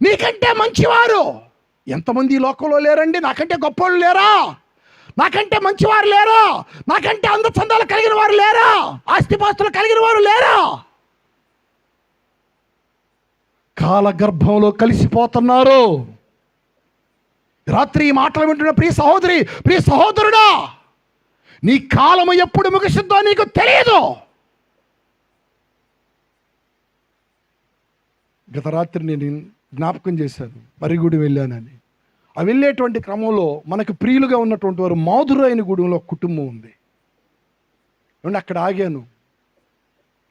[SPEAKER 1] నీకంటే మంచివారు, ఎంతమంది ఈ లోకంలో లేరండి? నాకంటే గొప్పవాళ్ళు లేరా? నాకంటే మంచివారు లేరా? నాకంటే అందచందాలు కలిగిన వారు లేరా? ఆస్తిపాస్తులు కలిగిన వారు లేరా? కాలగర్భంలో కలిసిపోతున్నారు. రాత్రి ఈ మాటలు వింటున్న ప్రియ సహోదరి, ప్రియ సహోదరుడా, నీ కాలము ఎప్పుడు ముగిస్తుందో నీకు తెలియదు. గత రాత్రి నేను జ్ఞాపకం చేశాను, మర్రిగూడి వెళ్ళానని. ఆ వెళ్ళేటువంటి క్రమంలో మనకు ప్రియులుగా ఉన్నటువంటి వారు మాధురైన గూడెంలో కుటుంబం ఉంది. అక్కడ ఆగాను.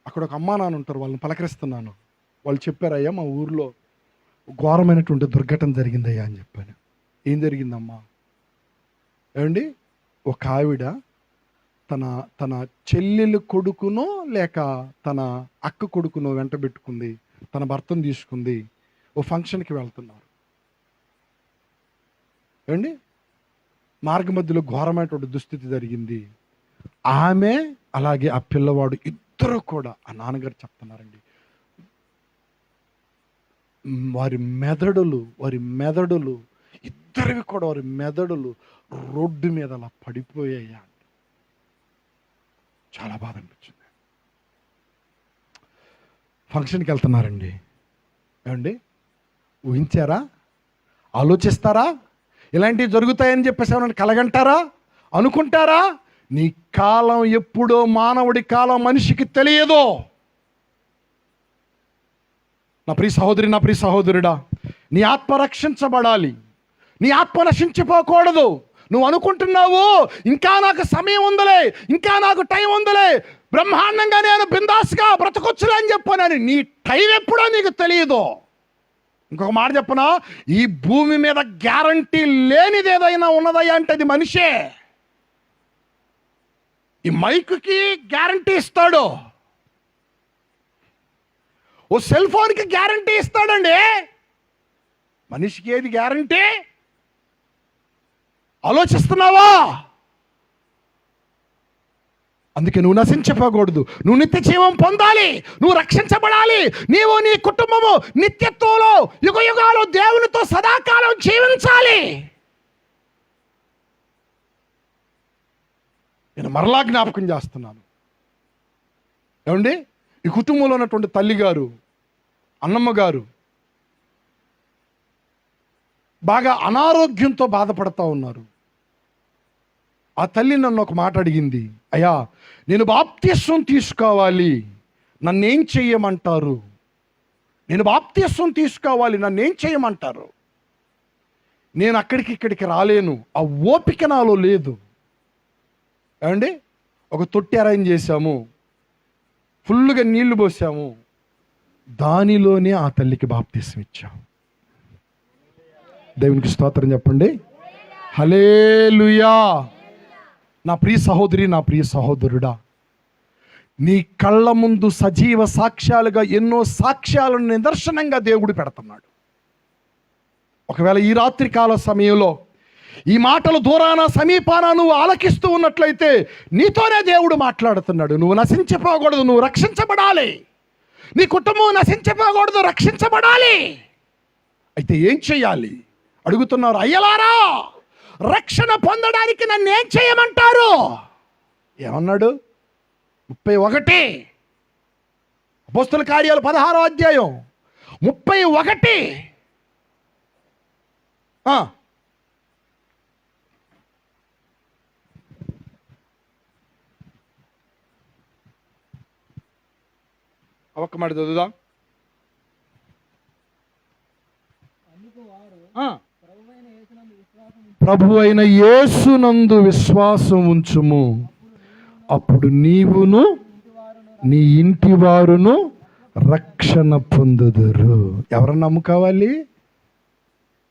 [SPEAKER 1] అక్కడ ఒక అమ్మా నాన్న ఉంటారు, వాళ్ళని పలకరిస్తున్నాను. వాళ్ళు చెప్పారయ్యా, మా ఊర్లో ఘోరమైనటువంటి దుర్ఘటన జరిగిందయ్యా అని చెప్పాను. ఏం జరిగిందమ్మా? ఏమండి, ఒక ఆవిడ తన చెల్లెలు కొడుకునో లేక తన అక్క కొడుకునో వెంట పెట్టుకుంది, తన భర్తను తీసుకుంది, ఓ ఫంక్షన్కి వెళ్తున్నారు. ఏమండి, మార్గ మధ్యలో ఘోరమైనటువంటి దుస్థితి జరిగింది. ఆమె అలాగే ఆ పిల్లవాడు ఇద్దరు కూడా, ఆ నాన్నగారు చెప్తున్నారండి, వారి మెదడులు ఇద్దరివి కూడా వారి మెదడులు రోడ్డు మీద అలా పడిపోయాయా. చాలా బాధ అనిపించింది. ఫంక్షన్కి వెళ్తున్నారండి. ఏమండి, ఊహించారా? ఆలోచిస్తారా? ఇలాంటివి జరుగుతాయని చెప్పేసి ఏమన్నా కలగంటారా? అనుకుంటారా? నీ కాలం ఎప్పుడో, మానవుడి కాలం మనిషికి తెలియదు. నా ప్రియ సహోదరి, నా ప్రియ సహోదరుడా, నీ ఆత్మ రక్షించబడాలి. నీ ఆత్మ నశించిపోకూడదు. నువ్వు అనుకుంటున్నావు, ఇంకా నాకు సమయం ఉందలే, ఇంకా నాకు టైం ఉందలే, బ్రహ్మాండంగా నేను బిందాస్గా బ్రతకొచ్చులే అని చెప్పానని. నీ టైం ఎప్పుడో నీకు తెలియదు. ఇంకొక మాట చెప్పనా, ఈ భూమి మీద గ్యారంటీ లేనిది ఏదైనా ఉన్నదయ్యా అంటే అది మనిషే. ఈ మైకుకి గ్యారంటీ ఇస్తాడు, ఓ సెల్ ఫోన్కి గ్యారంటీ ఇస్తాడండి. మనిషికి ఏది గ్యారంటీ? ఆలోచిస్తున్నావా? అందుకే నువ్వు నశించిపోకూడదు, నువ్వు నిత్య జీవం పొందాలి, నువ్వు రక్షించబడాలి. నీవు నీ కుటుంబము నిత్యత్వంలో యుగ యుగాలు దేవునితో సదాకాలం జీవించాలి. నేను మరలా జ్ఞాపకం చేస్తున్నాను. ఏమండి, ఈ కుటుంబంలో ఉన్నటువంటి తల్లిగారు, అన్నమ్మ గారు బాగా అనారోగ్యంతో బాధపడతా ఉన్నారు. ఆ తల్లి నన్ను ఒక మాట అడిగింది, అయ్యా నేను బాప్తిస్వం తీసుకోవాలి, నన్నేం చెయ్యమంటారు? నేను బాప్తిస్వం తీసుకోవాలి, నన్నేం చేయమంటారు? నేను అక్కడికి ఇక్కడికి రాలేను, ఆ ఓపిక నాలో లేదు. ఏమండి, ఒక తొట్టి అరేంజ్ చేశాము, ఫుల్గా నీళ్లు పోసాము, దానిలోనే ఆ తల్లికి బాప్తిస్వం ఇచ్చాము. దేవునికి స్తోత్రం చెప్పండి. హల్లెలూయా. నా ప్రియ సహోదరి, నా ప్రియ సహోదరుడా, నీ కళ్ళ ముందు సజీవ సాక్ష్యాలుగా ఎన్నో సాక్ష్యాలను నిదర్శనంగా దేవుడు పెడుతున్నాడు. ఒకవేళ ఈ రాత్రి కాల సమయంలో ఈ మాటలు దూరాన సమీపాన నువ్వు ఆలకిస్తూ ఉన్నట్లయితే నీతోనే దేవుడు మాట్లాడుతున్నాడు. నువ్వు నశించిపోకూడదు, నువ్వు రక్షించబడాలి. నీ కుటుంబం నశించిపోకూడదు, రక్షించబడాలి. అయితే ఏం చెయ్యాలి అడుగుతున్నారు. అయ్యలారా, రక్షణ పొందడానికి నన్ను ఏం చేయమంటారు? ఏమన్నాడు? 31 అపోస్తల కార్యాలు 16వ అధ్యాయం 31. ఒక్క మాట చదువుదాం. ప్రభు అయిన యేసునందు విశ్వాసం ఉంచుము, అప్పుడు నీవును నీ ఇంటి వారును రక్షణ పొందుదురు. ఎవరన్నా నమ్ముకోవాలి?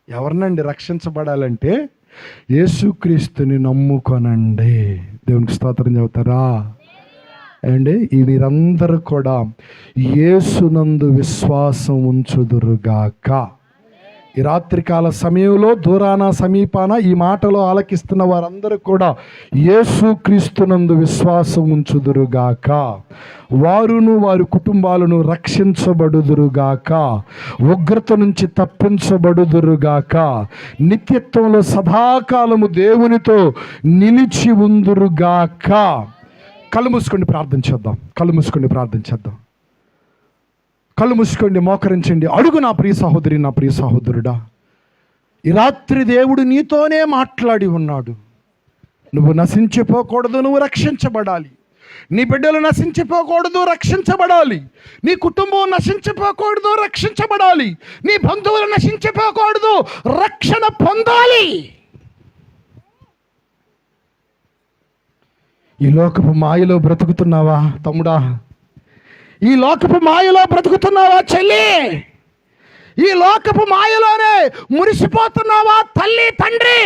[SPEAKER 1] ఎవరినండి రక్షించబడాలంటే యేసుక్రీస్తుని నమ్ముకొనండి. దేవునికి స్తోత్రం చెబుతారా అండి? మీరందరూ కూడా యేసునందు విశ్వాసం ఉంచుదురుగాక. ఈ రాత్రికాల సమయంలో దూరాన సమీపాన ఈ మాటలో ఆలకిస్తున్న వారందరూ కూడా యేసుక్రీస్తునందు విశ్వాసం ఉంచుదురుగాక. వారును వారి కుటుంబాలను రక్షించబడుదురుగాక, ఉగ్రత నుంచి తప్పించబడుదురుగాక, నిత్యత్వంలో సదాకాలము దేవునితో నిలిచి ఉందురుగాక. కళ్ళు మూసుకొని ప్రార్థన చేద్దాం. కళ్ళు మూసుకొని ప్రార్థన చేద్దాం. కళ్ళు మూసుకోండి, మోకరించండి. అడుగు నా ప్రియ సహోదరి, నా ప్రియ సహోదరుడా, ఈ రాత్రి దేవుడు నీతోనే మాట్లాడి ఉన్నాడు. నువ్వు నశించిపోకూడదు, నువ్వు రక్షించబడాలి. నీ బిడ్డలు నశించిపోకూడదు, రక్షించబడాలి. నీ కుటుంబం నశించిపోకూడదు, రక్షించబడాలి. నీ బంధువులు నశించిపోకూడదు, రక్షణ పొందాలి. ఈ లోకపు మాయలో బ్రతుకుతున్నావా తమ్ముడా? ఈ లోకపు మాయలో బ్రతుకుతున్నావా చెల్లి? ఈ లోకపు మాయలోనే మురిసిపోతున్నావా తల్లి, తండ్రి?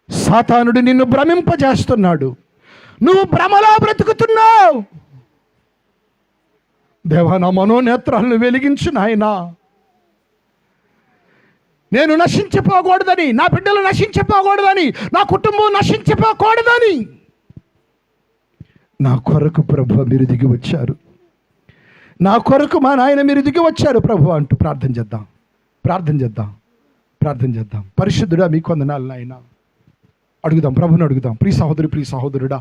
[SPEAKER 1] సాతానుడు నిన్ను భ్రమింపజేస్తున్నాడు. నువ్వు భ్రమలో బ్రతుకుతున్నావు. దేవా, నా మనోనేత్రాలను వెలిగించు నాయనా. నేను నశించిపోకూడదని, నా బిడ్డలు నశించిపోకూడదని, నా కుటుంబం నశించిపోకూడదని, నా కొరకు ప్రభు మీరు దిగి వచ్చారు. నా కొరకు మా నాయన మీరు దిగి వచ్చారు ప్రభు అంటూ ప్రార్థన చేద్దాం. ప్రార్థన చేద్దాం. ప్రార్థన చేద్దాం. పరిశుద్ధుడా, మీకు వందనాలు నాయన. అడుగుదాం, ప్రభుని అడుగుదాం. ప్రియ సహోదరి, ప్రియ సహోదరుడా,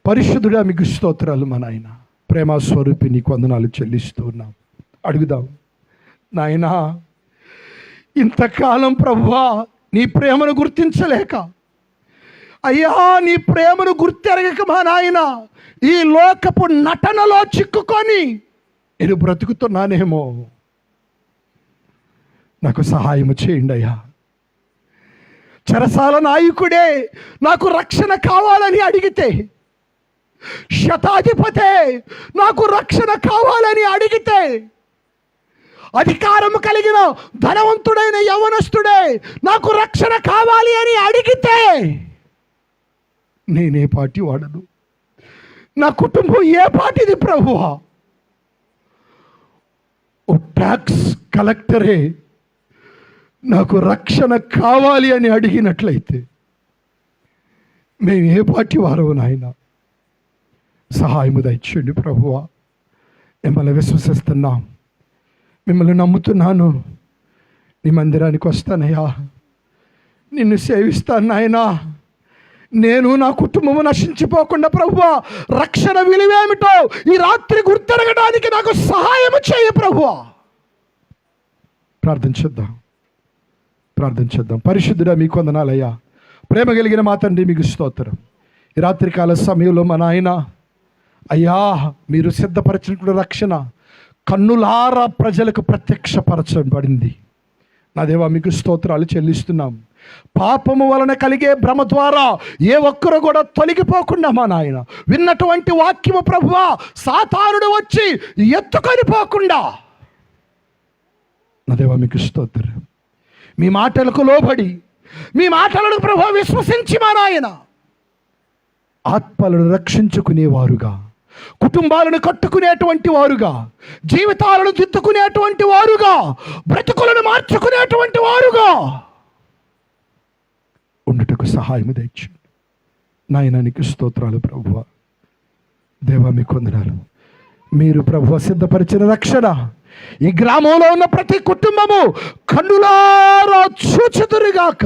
[SPEAKER 1] పరిశుద్ధుడా, మీకు స్తోత్రాలు మా నాయన. ప్రేమ స్వరూపి నీకు వందనాలు చెల్లిస్తూ ఉన్నాం. అడుగుదాం నాయనా. ఇంతకాలం ప్రభువా నీ ప్రేమను గుర్తించలేక, అయ్యా నీ ప్రేమను గుర్తెరగక మా నాయన ఈ లోకపు నటనలో చిక్కుకొని నేను బ్రతుకుతున్నానేమో. నాకు సహాయం చేయండి అయ్యా. చెరసాల నాయకుడే నాకు రక్షణ కావాలని అడిగితే, శతాధిపతే నాకు రక్షణ కావాలని అడిగితే, అధికారం కలిగిన ధనవంతుడైన యవనస్తుడే నాకు రక్షణ కావాలి అని అడిగితే నేనే పాటి వాడను? నా కుటుంబం ఏ పాటిది ప్రభువా? ఓ ట్యాక్స్ కలెక్టరే నాకు రక్షణ కావాలి అని అడిగినట్లయితే మేము ఏ పాటి వారు నాయన? సహాయము దయచేయండి ప్రభువా. మిమ్మల్ని విశ్వసిస్తున్నాం, మిమ్మల్ని నమ్ముతున్నాను. నీ మందిరానికి వస్తానయ్యా, నిన్ను సేవిస్తాను నాయనా. నేను నా కుటుంబము నశించిపోకుండా ప్రభువా రక్షణ విలువేమిటో ఈ రాత్రి గుర్తెరగడానికి నాకు సహాయం చేయ ప్రభువా. ప్రార్థించేద్దాం. ప్రార్థించేద్దాం. పరిశుద్ధుడా, మీకు వందనాలయ్యా. ప్రేమ కలిగిన మా తండ్రి, మీకు స్తోత్రం. ఈ రాత్రికాల సమయంలో మా నాయన అయ్యా మీరు సిద్ధపరచినటువంటి రక్షణ కన్నులారా ప్రజలకు ప్రత్యక్షపరచబడింది. నా దేవా, మీకు స్తోత్రాలు చెల్లిస్తున్నాం. పాపము వలన కలిగే భ్రమ ద్వారా ఏ ఒక్కరు కూడా తొలగిపోకుండా మా నాయన విన్నటువంటి వాక్యము ప్రభువా సాతానుడు వచ్చి ఎత్తుకొని పోకుండా, నా దేవా మీకు స్తోత్రం. మీ మాటలకు లోబడి, మీ మాటలను ప్రభువా విశ్వసించి మా నాయన ఆత్మలను రక్షించుకునేవారుగా, కుటుంబాలను కట్టుకునేటువంటి వారుగా, జీవితాలను దిద్దుకునేటువంటి వారుగా, బ్రతుకులను మార్చుకునేటువంటి వారుగా ఉండుటకు సహాయం దయచేయండి నాయన. నీకు స్తోత్రాలు ప్రభువా. దేవా మీకు వందనాలు. మీరు ప్రభువా సిద్ధపరిచిన రక్షణ ఈ గ్రామంలో ఉన్న ప్రతి కుటుంబము కన్నులారా చూచుదురుగాక,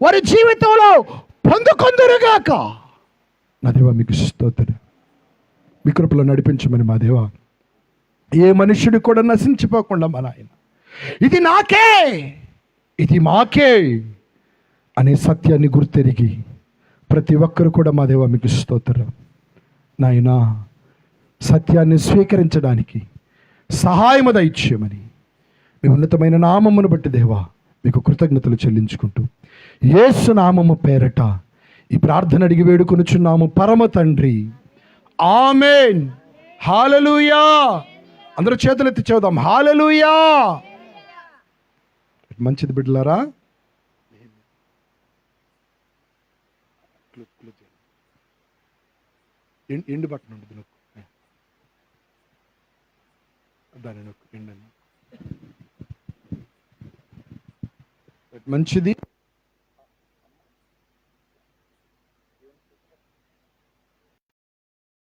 [SPEAKER 1] వారి జీవితంలో పొందుకొందురుగాక. నా దేవా మీకు స్తోత్రం. మీ కృపలో నడిపించమని మా దేవా. ఏ మనుష్యుడు కూడా నశించిపోకుండా మా నాయన ఇది నాకే, ఇది మాకే అనే సత్యాన్ని గుర్తెరిగి ప్రతి ఒక్కరు కూడా మా దేవా మీకు స్తోత్రం నాయనా. సత్యాన్ని స్వీకరించడానికి సహాయము దయచేయమని మీ ఉన్నతమైన నామమును బట్టి దేవా మీకు కృతజ్ఞతలు చెల్లించుకుంటూ యేసు నామము పేరట ఈ ప్రార్థన అడిగి వేడుకొనుచున్నాము పరమ తండ్రి. ఆమేన్. హల్లెలూయా. అందరూ చేతులెత్తి చెబుదాం హల్లెలూయా. మంచిది బిడ్డలారా. ఎండు బట్టను ఉంటుంది. దాన్ని నొక్కండి. మంచిది.